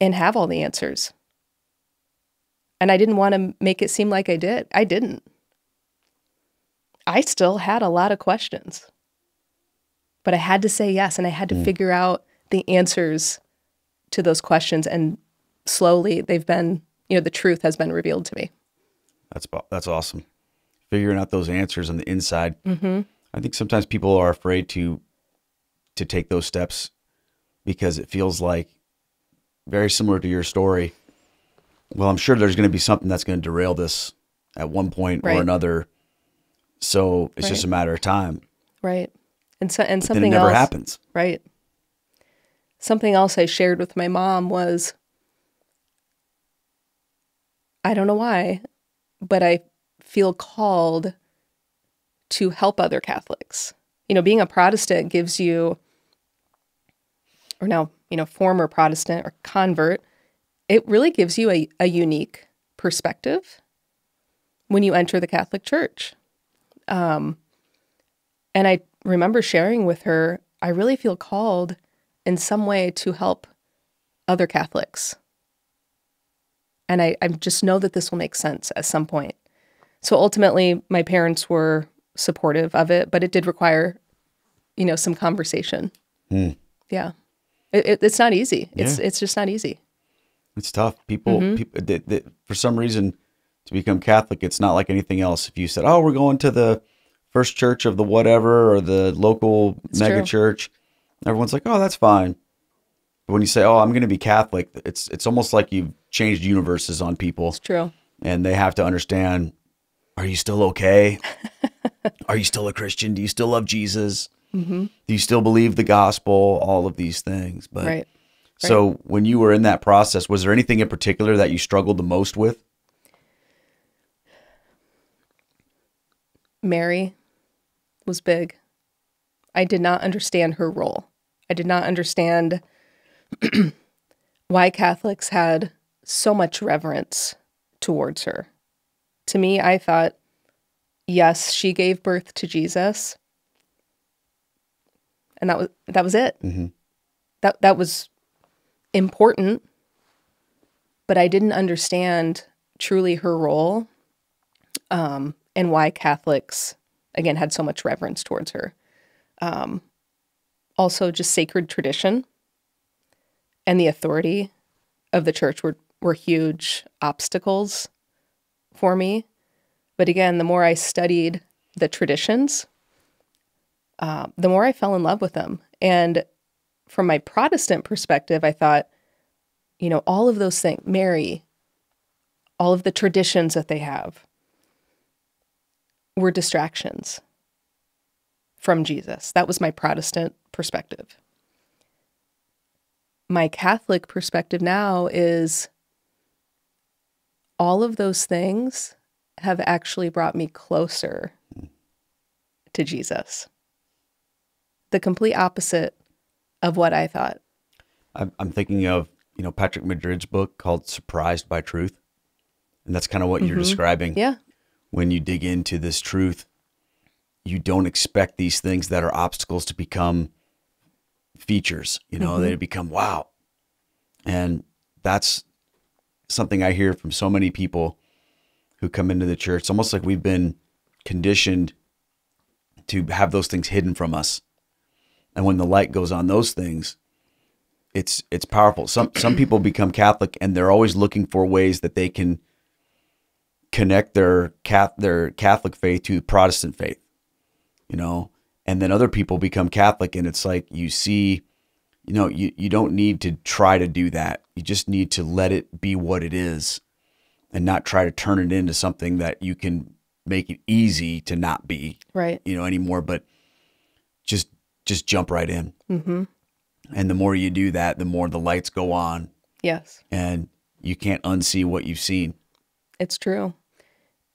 and have all the answers. And I didn't want to make it seem like I did. I didn't. I still had a lot of questions, but I had to say yes, and I had to figure out the answers to those questions. And slowly they've been, the truth has been revealed to me. That's awesome. Figuring out those answers on the inside. Mm-hmm. I think sometimes people are afraid to take those steps because it feels like, very similar to your story, well, I'm sure there's going to be something that's going to derail this at one point or another. So it's just a matter of time. Right. And something then it never happens. Right. Something else I shared with my mom was, I don't know why, but I feel called to help other Catholics. Being a Protestant gives you, or no, former Protestant or convert, it really gives you a unique perspective when you enter the Catholic Church. And I remember sharing with her, I really feel called in some way to help other Catholics. And I just know that this will make sense at some point. So ultimately, my parents were supportive of it, but it did require, some conversation. Yeah. It's not easy. It's just not easy. It's tough. People for some reason, to become Catholic, it's not like anything else. If you said, oh, we're going to the First Church of the whatever or the local mega church, everyone's like, oh, that's fine. But when you say, oh, I'm going to be Catholic, it's almost like you've changed universes on people. It's true. And they have to understand, are you still okay? Are you still a Christian? Do you still love Jesus? Do you still believe the gospel? All of these things. But right. So when you were in that process, was there anything in particular that you struggled the most with? Mary was big. I did not understand her role. I did not understand why Catholics had so much reverence towards her. To me, I thought, yes, she gave birth to Jesus, and that was it. That was important, but I didn't understand truly her role, and why Catholics, again, had so much reverence towards her. Also, just sacred tradition and the authority of the church were huge obstacles for me. But again, the more I studied the traditions, the more I fell in love with them. And from my Protestant perspective, I thought, all of those things, Mary, all of the traditions that they have were distractions from Jesus. That was my Protestant perspective. My Catholic perspective now is all of those things have actually brought me closer to Jesus. The complete opposite of what I thought. I'm thinking of, Patrick Madrid's book called Surprised by Truth. And that's kind of what you're describing. Yeah. When you dig into this truth, you don't expect these things that are obstacles to become features, they become wow. And that's something I hear from so many people who come into the church. It's almost like we've been conditioned to have those things hidden from us. And when the light goes on those things, it's powerful. Some people become Catholic and they're always looking for ways that they can connect their Catholic faith to Protestant faith, and then other people become Catholic and it's like you see, you don't need to try to do that. You just need to let it be what it is and not try to turn it into something that you can make it easy to not be right, anymore, but just jump right in. And the more you do that, the more the lights go on. Yes. And you can't unsee what you've seen. It's true.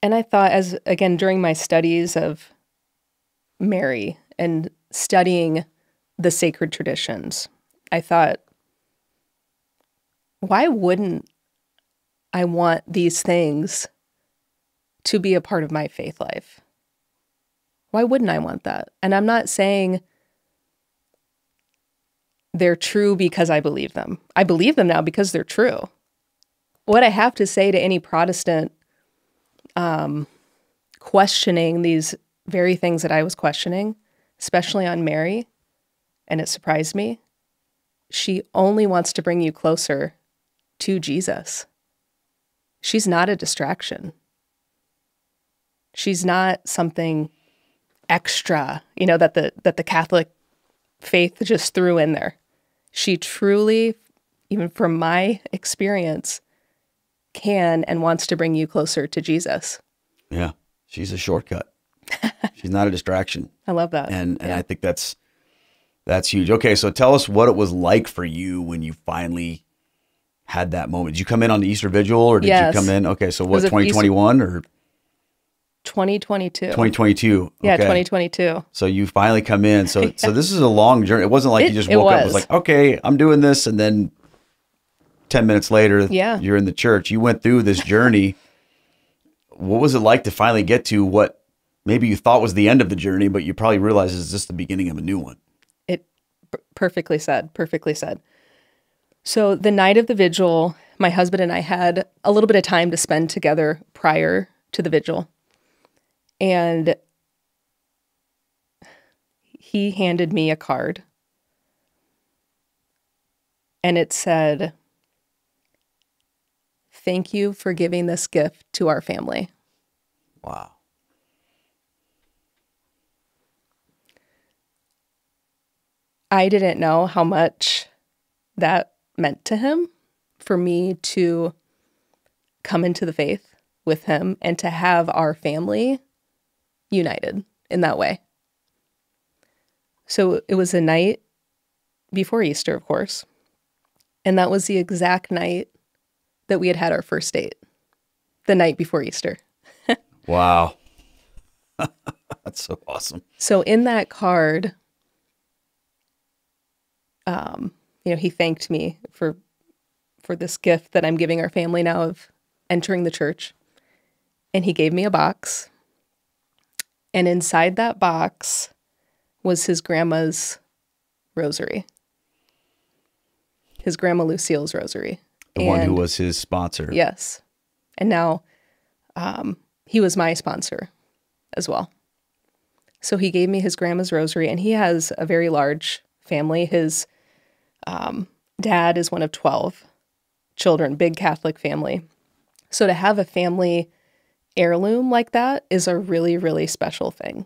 And I thought, again, during my studies of Mary and studying the sacred traditions, I thought, why wouldn't I want these things to be a part of my faith life? Why wouldn't I want that? And I'm not saying they're true because I believe them. I believe them now because they're true. What I have to say to any Protestant questioning these very things that I was questioning, especially on Mary, and it surprised me, she only wants to bring you closer to Jesus. She's not a distraction. She's not something extra, that the Catholic faith just threw in there. She truly, even from my experience, can and wants to bring you closer to Jesus. Yeah, she's a shortcut. She's not a distraction. I love that. And I think that's huge. Okay, so tell us what it was like for you when you finally had that moment. Did you come in on the Easter Vigil or did you come in? Okay, so what, 2021 or? 2022. 2022. Yeah, Okay. 2022. So you finally come in. So this is a long journey. It wasn't like you just woke up and was like, okay, I'm doing this. And then 10 minutes later, you're in the church. You went through this journey. What was it like to finally get to what maybe you thought was the end of the journey, but you probably realized is just the beginning of a new one? Perfectly said. Perfectly said. So the night of the vigil, my husband and I had a little bit of time to spend together prior to the vigil. And he handed me a card. And it said, "Thank you for giving this gift to our family." Wow. I didn't know how much that meant to him for me to come into the faith with him and to have our family united in that way. So it was a night before Easter, of course. And that was the exact night that we had our first date, the night before Easter. Wow. That's so awesome. So in that card, he thanked me for this gift that I'm giving our family now of entering the church. And he gave me a box. And inside that box was his grandma's rosary. His grandma Lucille's rosary. The one who was his sponsor. Yes. And now he was my sponsor as well. So he gave me his grandma's rosary, and he has a very large family. His dad is one of 12 children, big Catholic family. So to have a family heirloom like that is a really, really special thing.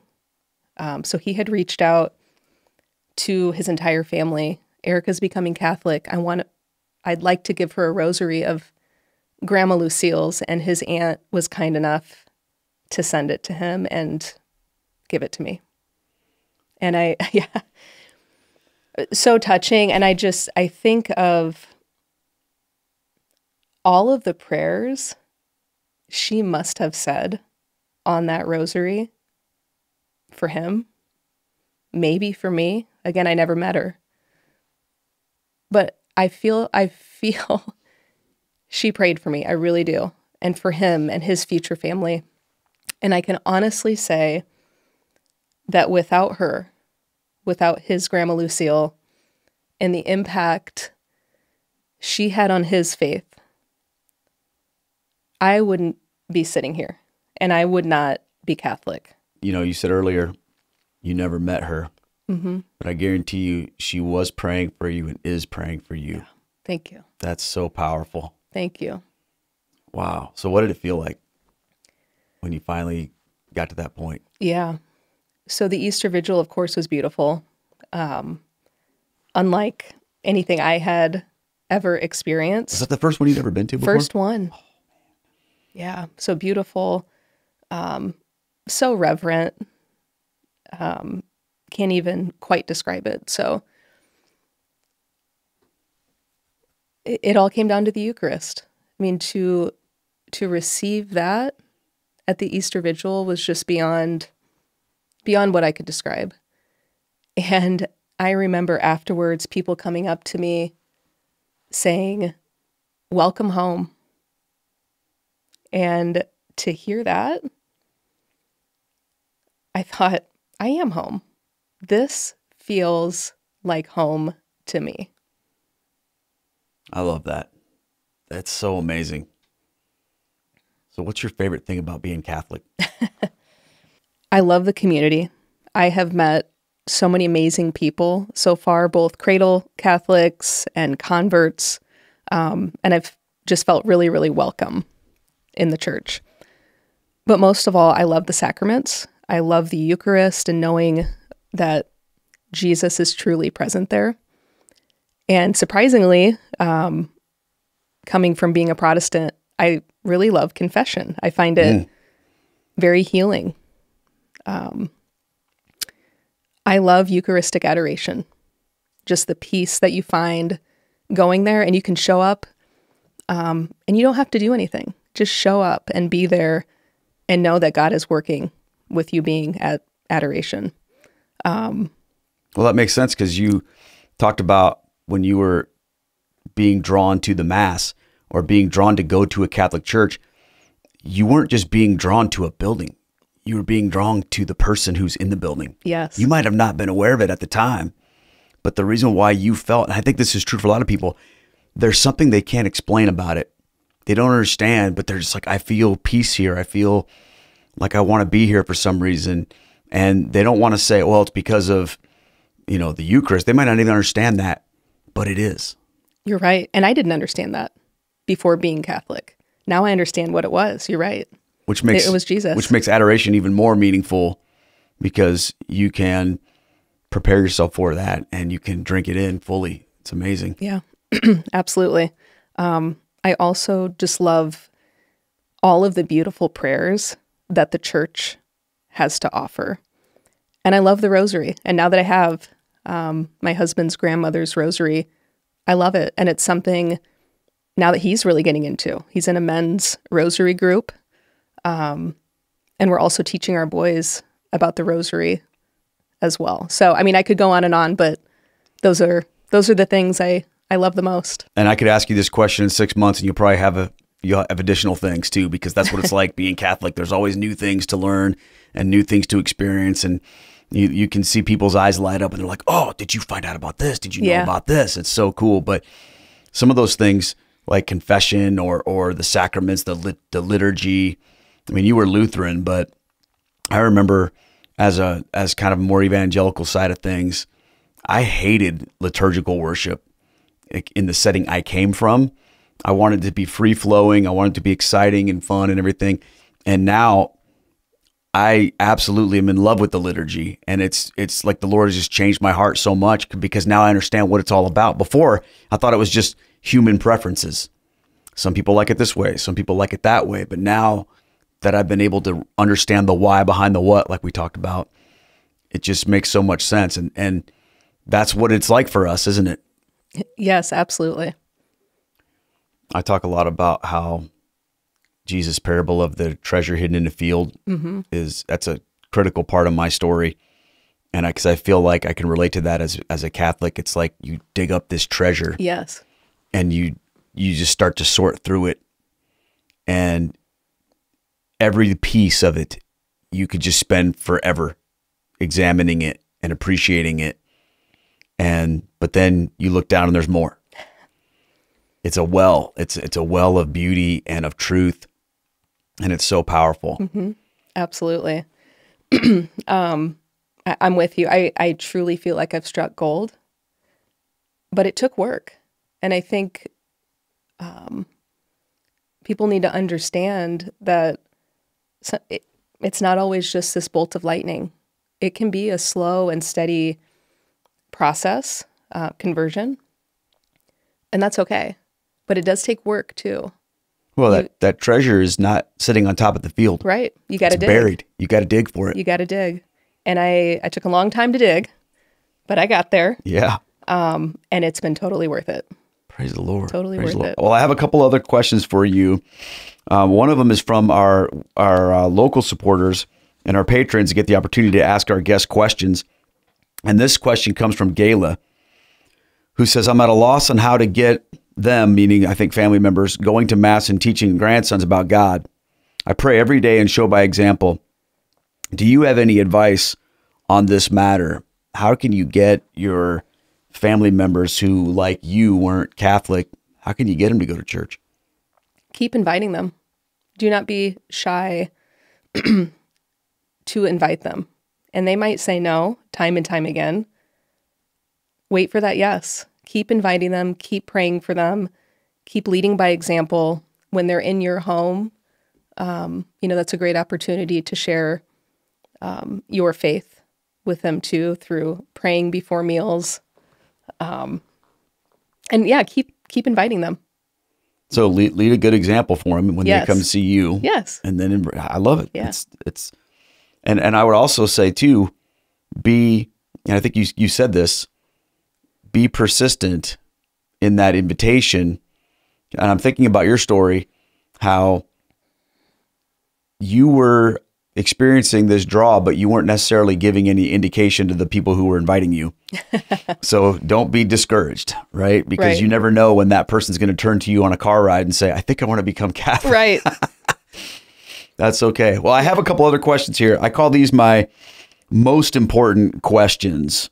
So he had reached out to his entire family. Erica's becoming Catholic. I'd like to give her a rosary of Grandma Lucille's, and his aunt was kind enough to send it to him and give it to me. And so touching. And I think of all of the prayers she must have said on that rosary for him, maybe for me. Again, I never met her. But I feel she prayed for me. I really do. And for him and his future family. And I can honestly say that without her, without his Grandma Lucille, and the impact she had on his faith, I wouldn't be sitting here, and I would not be Catholic. You said earlier you never met her, but I guarantee you she was praying for you and is praying for you. Yeah. Thank you. That's so powerful. Thank you. Wow. So what did it feel like when you finally got to that point? Yeah. So the Easter Vigil, of course, was beautiful. Unlike anything I had ever experienced. Is that the first one you'd ever been to before? First one. Oh, yeah. So beautiful. So reverent. Can't even quite describe it. So it all came down to the Eucharist. I mean, to receive that at the Easter Vigil was just beyond what I could describe. And I remember afterwards people coming up to me saying, "Welcome home." And to hear that, I thought, I am home. This feels like home to me. I love that. That's so amazing. So what's your favorite thing about being Catholic? I love the community. I have met so many amazing people so far, both cradle Catholics and converts. And I've just felt really, really welcome in the church. But most of all, I love the sacraments. I love the Eucharist and knowing that Jesus is truly present there. And surprisingly, coming from being a Protestant, I really love confession. I find it very healing. I love Eucharistic adoration, just the peace that you find going there, and you can show up and you don't have to do anything. Just show up and be there and know that God is working with you being at adoration. Well, that makes sense, because you talked about when you were being drawn to the Mass or being drawn to go to a Catholic church, you weren't just being drawn to a building. You were being drawn to the person who's in the building. Yes. You might have not been aware of it at the time, but the reason why you felt, and I think this is true for a lot of people, there's something they can't explain about it. They don't understand, but they're just like, I feel peace here. I feel like I want to be here for some reason. And they don't want to say, well, it's because of, the Eucharist. They might not even understand that, but it is. You're right. And I didn't understand that before being Catholic. Now I understand what it was. You're right. It was Jesus. Which makes adoration even more meaningful, because you can prepare yourself for that and you can drink it in fully. It's amazing. Yeah, absolutely. I also just love all of the beautiful prayers that the church has to offer. And I love the rosary. And now that I have my husband's grandmother's rosary, I love it. And it's something now that he's really getting into. He's in a men's rosary group. And we're also teaching our boys about the rosary as well. So, I mean, I could go on and on, but those are the things I love the most. And I could ask you this question in 6 months, and you'll probably have additional things too, because that's what it's like being Catholic. There's always new things to learn and new things to experience. And you can see people's eyes light up and they're like, oh, did you find out about this? Did you know about this? It's so cool. But some of those things like confession or the sacraments, the liturgy, I mean, you were Lutheran, but I remember as kind of a more evangelical side of things, I hated liturgical worship in the setting I came from. I wanted to be free flowing. I wanted to be exciting and fun and everything. And now I absolutely am in love with the liturgy. And it's like the Lord has just changed my heart so much, because now I understand what it's all about. Before, I thought it was just human preferences. Some people like it this way. Some people like it that way. But now that I've been able to understand the why behind the what, like we talked about, it just makes so much sense. And that's what it's like for us, isn't it? Yes, absolutely. I talk a lot about how Jesus' parable of the treasure hidden in the field that's a critical part of my story. And because I feel like I can relate to that as a Catholic. It's like you dig up this treasure. Yes. And you just start to sort through it. And every piece of it, you could just spend forever examining it and appreciating it. But then you look down and there's more. It's a well. It's a well of beauty and of truth, and it's so powerful. Mm-hmm. Absolutely. I'm with you. I truly feel like I've struck gold, but it took work, and I think people need to understand that it's not always just this bolt of lightning. It can be a slow and steady process, conversion, and that's okay. But it does take work too. Well, that treasure is not sitting on top of the field. Right. You got to dig. It's buried. You got to dig for it. You got to dig. And I took a long time to dig, but I got there. Yeah. And it's been totally worth it. Praise the Lord. Totally Praise worth it. Well, I have a couple other questions for you. One of them is from our local supporters and our patrons get the opportunity to ask our guests questions. And this question comes from Gayla, who says, I'm at a loss on how to get them, meaning I think family members, going to Mass and teaching grandsons about God. I pray every day and show by example. Do you have any advice on this matter? How can you get your family members who, like you, weren't Catholic, how can you get them to go to church? Keep inviting them. Do not be shy to invite them. And they might say no time and time again. Wait for that yes. Keep inviting them. Keep praying for them. Keep leading by example. When they're in your home, that's a great opportunity to share your faith with them too, through praying before meals. And yeah, keep inviting them. So lead a good example for them when they come see you. Yes. And then I love it. Yeah. And I would also say too, and I think you said this, be persistent in that invitation. And I'm thinking about your story, how you were experiencing this draw, but you weren't necessarily giving any indication to the people who were inviting you. So don't be discouraged, right? Because you never know when that person's going to turn to you on a car ride and say, I think I want to become Catholic. Right. That's okay. Well, I have a couple other questions here. I call these my most important questions.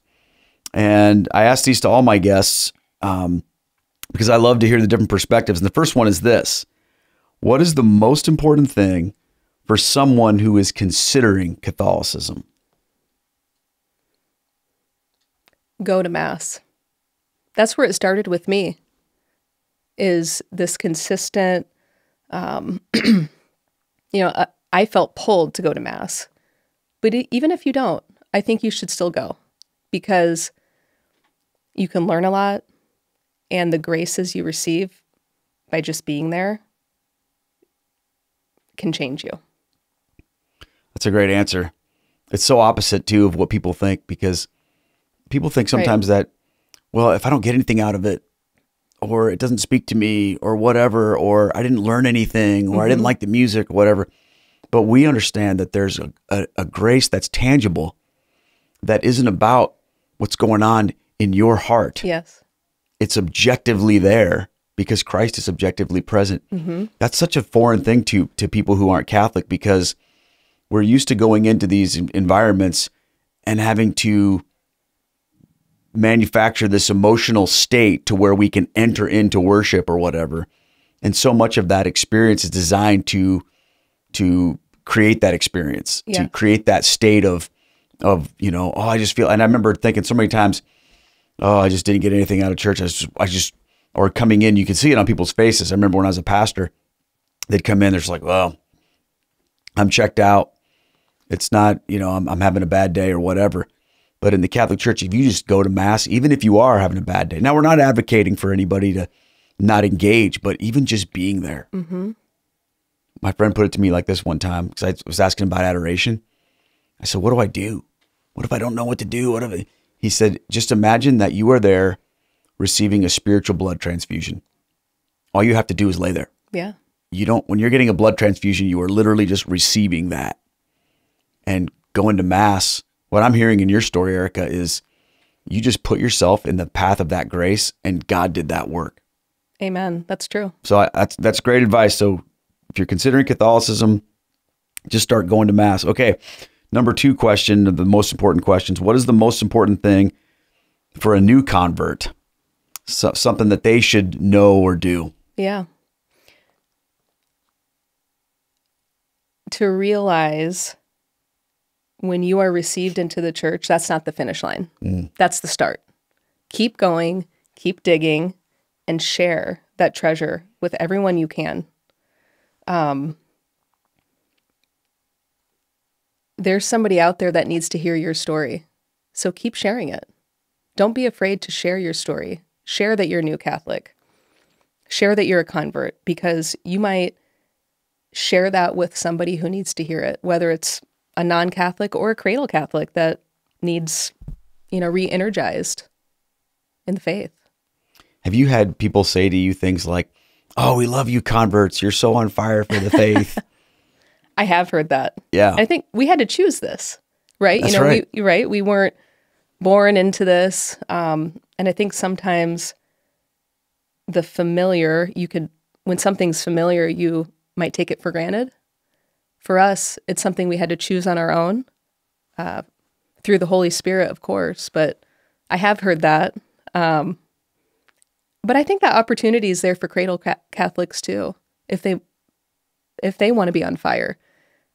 And I ask these to all my guests because I love to hear the different perspectives. And the first one is this: what is the most important thing for someone who is considering Catholicism? Go to Mass. That's where it started with me, is this consistent, I felt pulled to go to Mass. But even if you don't, I think you should still go, because you can learn a lot, and the graces you receive by just being there can change you. That's a great answer. It's so opposite too of what people think, because people think sometimes that, well, if I don't get anything out of it, or it doesn't speak to me, or whatever, or I didn't learn anything, or I didn't like the music, or whatever. But we understand that there's a grace that's tangible, that isn't about what's going on in your heart. Yes. It's objectively there because Christ is objectively present. That's such a foreign thing to people who aren't Catholic, because we're used to going into these environments and having to manufacture this emotional state to where we can enter into worship or whatever. And so much of that experience is designed to create that experience, to create that state of, oh, I just feel, and I remember thinking so many times, oh, I just didn't get anything out of church. Or coming in, you can see it on people's faces. I remember when I was a pastor, they'd come in, they're just like, well, I'm checked out. It's not, I'm having a bad day or whatever. But in the Catholic Church, if you just go to Mass, even if you are having a bad day, now we're not advocating for anybody to not engage, but even just being there. My friend put it to me like this one time, because I was asking about adoration. I said, what do I do? What if I don't know what to do? He said, just imagine that you are there receiving a spiritual blood transfusion. All you have to do is lay there. Yeah. When you're getting a blood transfusion, you are literally just receiving that. And going to Mass, what I'm hearing in your story, Erica, is you just put yourself in the path of that grace, and God did that work. Amen. That's true. So that's great advice. So if you're considering Catholicism, just start going to Mass. Okay. Number 2 question of the most important questions. What is the most important thing for a new convert? Something that they should know or do. Yeah. To realize when you are received into the church, that's not the finish line. That's the start. Keep going, keep digging, and share that treasure with everyone you can. There's somebody out there that needs to hear your story. So keep sharing it. Don't be afraid to share your story. Share that you're a new Catholic. Share that you're a convert, because you might share that with somebody who needs to hear it, whether it's a non-Catholic or a cradle Catholic that needs, re-energized in the faith. Have you had people say to you things like, oh, we love you converts. You're so on fire for the faith. I have heard that. Yeah. I think we had to choose this, right? That's right. We weren't born into this. And I think sometimes the familiar, when something's familiar, you might take it for granted. For us, it's something we had to choose on our own, through the Holy Spirit, of course. But I have heard that. But I think that opportunity is there for cradle Catholics too, if they want to be on fire.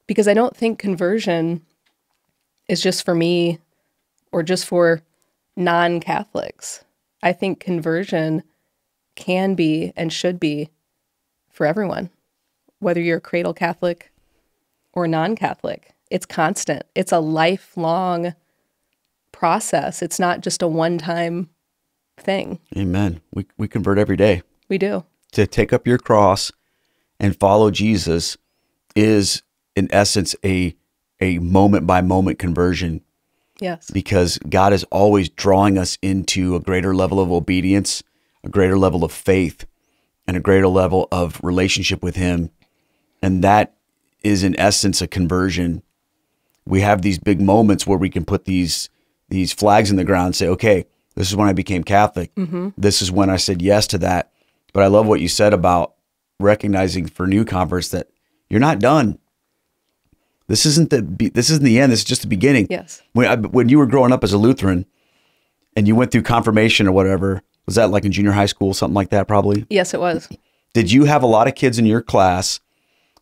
Because I don't think conversion is just for me or just for non-Catholics. I think conversion can be and should be for everyone, whether you're a cradle Catholic or non-Catholic. It's constant. It's a lifelong process. It's not just a one-time thing. Amen. We convert every day. We do. To take up your cross and follow Jesus is, in essence, a moment-by-moment conversion. Yes. Because God is always drawing us into a greater level of obedience, a greater level of faith, and a greater level of relationship with Him. And that is in essence a conversion. We have these big moments where we can put these flags in the ground and say, okay, this is when I became Catholic. This is when I said yes to that. But I love what you said about recognizing for new converts that you're not done. This isn't the end. This is just the beginning. Yes. When you were growing up as a Lutheran and you went through confirmation or whatever, was that like in junior high school, something like that probably? Yes, it was. Did you have a lot of kids in your class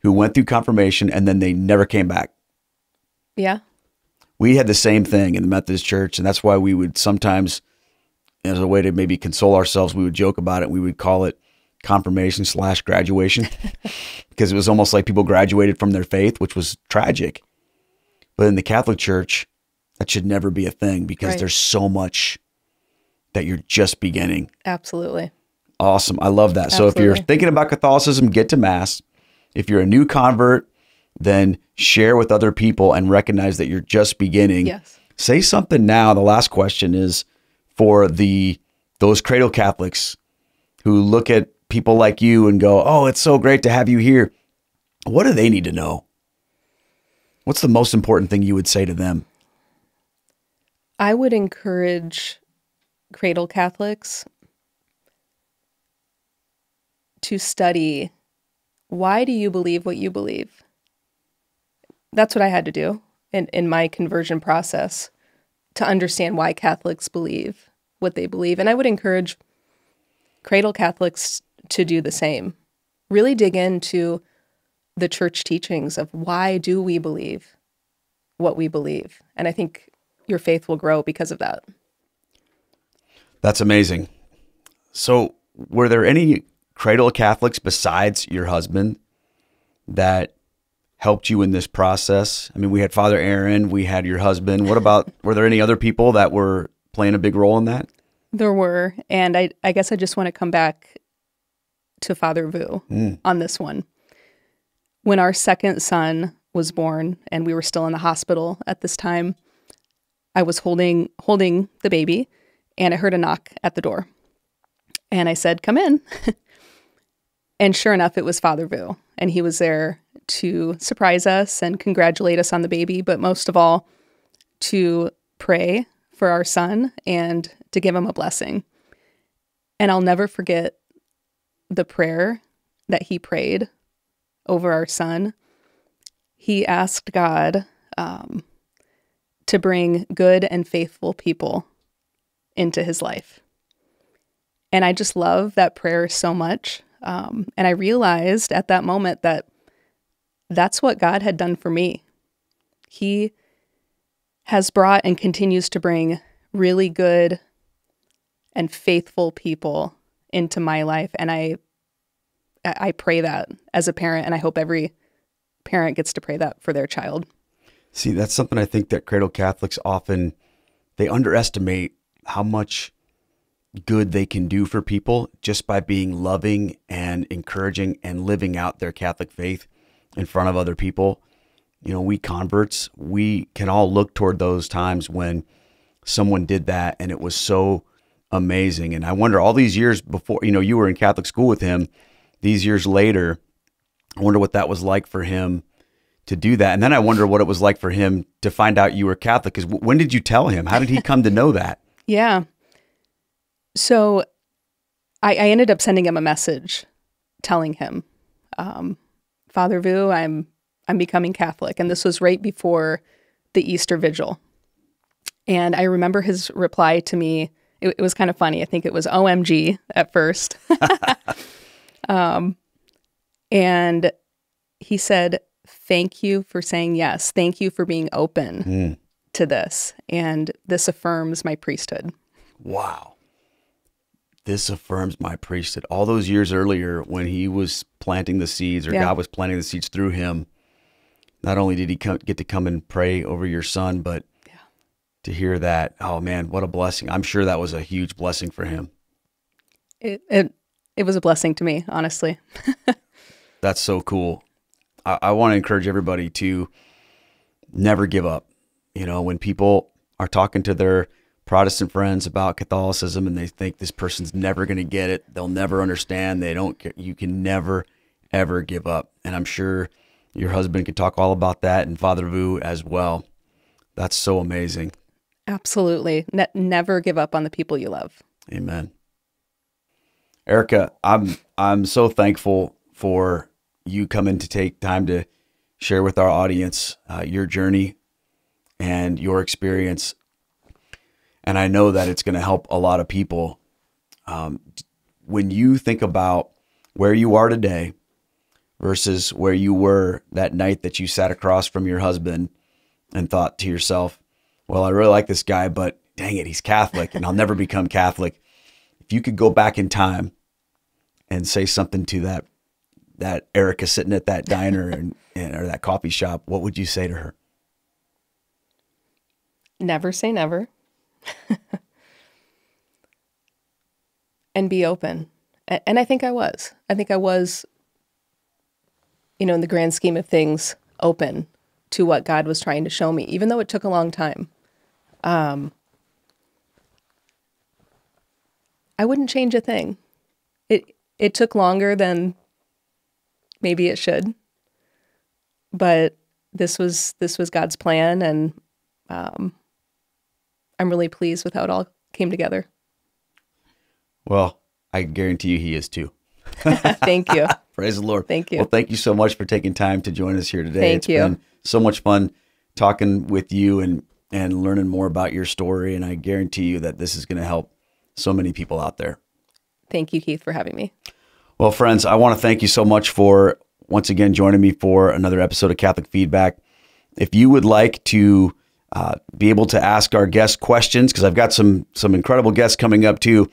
who went through confirmation and then they never came back? Yeah. We had the same thing in the Methodist Church, and that's why we would sometimes, as a way to maybe console ourselves, we would joke about it. We would call it confirmation/graduation because it was almost like people graduated from their faith, which was tragic. But in the Catholic Church, that should never be a thing because Right. there's so much that you're just beginning. Absolutely. Awesome. I love that. So if you're thinking about Catholicism, get to Mass. If you're a new convert, then share with other people and recognize that you're just beginning. Yes. Say something now. The last question is for those cradle Catholics who look at people like you and go, oh, it's so great to have you here. What do they need to know? What's the most important thing you would say to them? I would encourage cradle Catholics to study, why do you believe what you believe? That's what I had to do in my conversion process, to understand why Catholics believe what they believe. And I would encourage cradle Catholics to do the same. Really dig into the church teachings of why do we believe what we believe. And I think your faith will grow because of that. That's amazing. So were there any cradle Catholics besides your husband that helped you in this process? I mean, we had Father Aaron, we had your husband. What about, were there any other people that were playing a big role in that? There were. And I guess I just want to come back to Father Vu on this one. When our second son was born and we were still in the hospital at this time, I was holding the baby and I heard a knock at the door. And I said, come in. And sure enough, it was Father Vu. And he was there to surprise us and congratulate us on the baby, but most of all, to pray for our son and to give him a blessing. And I'll never forget the prayer that he prayed over our son. He asked God to bring good and faithful people into his life. And I just love that prayer so much. And I realized at that moment that that's what God had done for me. He has brought and continues to bring really good and faithful people into my life. And I pray that as a parent, and I hope every parent gets to pray that for their child. See, that's something I think that cradle Catholics often, they underestimate how much good they can do for people just by being loving and encouraging and living out their Catholic faith in front of other people. You know, we converts, we can all look toward those times when someone did that and it was so amazing. And I wonder, all these years before, you know, you were in Catholic school with him, these years later, I wonder what that was like for him to do that. And then I wonder what it was like for him to find out you were Catholic. Because when did you tell him? How did he come to know that? Yeah. So I ended up sending him a message telling him, Father Vu, I'm becoming Catholic. And this was right before the Easter Vigil. And I remember his reply to me. It was kind of funny. I think it was OMG at first. And he said, thank you for saying yes. Thank you for being open to this. And this affirms my priesthood. Wow. This affirms my priesthood. All those years earlier when he was planting the seeds, or God was planting the seeds through him, not only did he get to come and pray over your son, but to hear that, oh man, what a blessing. I'm sure that was a huge blessing for him. It was a blessing to me, honestly. That's so cool. I want to encourage everybody to never give up. You know, when people are talking to their Protestant friends about Catholicism and they think this person's never going to get it, they'll never understand, they don't care, you can never, ever give up. And I'm sure your husband can talk all about that, and Father Vu as well. That's so amazing. Absolutely. Never give up on the people you love. Amen. Erica, I'm so thankful for you coming to take time to share with our audience your journey and your experience. And I know that it's going to help a lot of people. When you think about where you are today versus where you were that night that you sat across from your husband and thought to yourself, well, I really like this guy, but dang it, he's Catholic and I'll never become Catholic. If you could go back in time and say something to that Erica sitting at that diner or that coffee shop, what would you say to her? Never say never. And be open. And I think I was. In the grand scheme of things, open to what God was trying to show me, even though it took a long time. I wouldn't change a thing. It took longer than maybe it should, but this was God's plan, and I'm really pleased with how it all came together. Well, I guarantee you he is too. Thank you. Praise the Lord. Thank you. Well, thank you so much for taking time to join us here today. Thank you. It's been so much fun talking with you and learning more about your story. And I guarantee you that this is going to help so many people out there. Thank you, Keith, for having me. Well, friends, I want to thank you so much for once again joining me for another episode of Catholic Feedback. If you would like to be able to ask our guests questions, because I've got some incredible guests coming up too,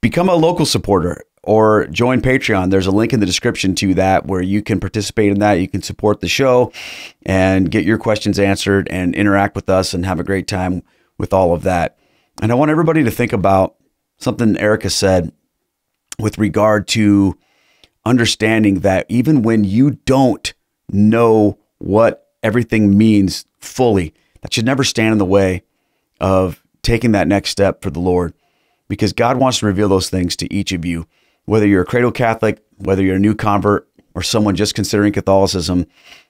become a local supporter or join Patreon. There's a link in the description to that where you can participate in that. You can support the show and get your questions answered and interact with us and have a great time with all of that. And I want everybody to think about something Erica said with regard to understanding that even when you don't know what everything means fully, that should never stand in the way of taking that next step for the Lord, because God wants to reveal those things to each of you, whether you're a cradle Catholic, whether you're a new convert, or someone just considering Catholicism.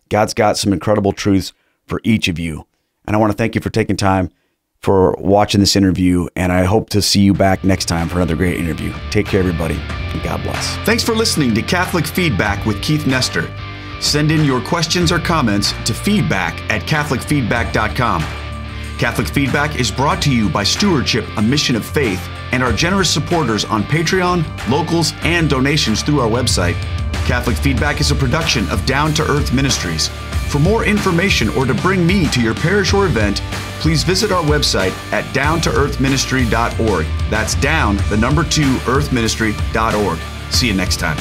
God's got some incredible truths for each of you. And I want to thank you for taking time for watching this interview, and I hope to see you back next time for another great interview. Take care, everybody, and God bless. Thanks for listening to Catholic Feedback with Keith Nestor. Send in your questions or comments to feedback@catholicfeedback.com. Catholic Feedback is brought to you by Stewardship, a Mission of Faith, and our generous supporters on Patreon, locals, and donations through our website. Catholic Feedback is a production of Down to Earth Ministries. For more information or to bring me to your parish or event, please visit our website at downtoearthministry.org. That's down, the number 2, earthministry.org. See you next time.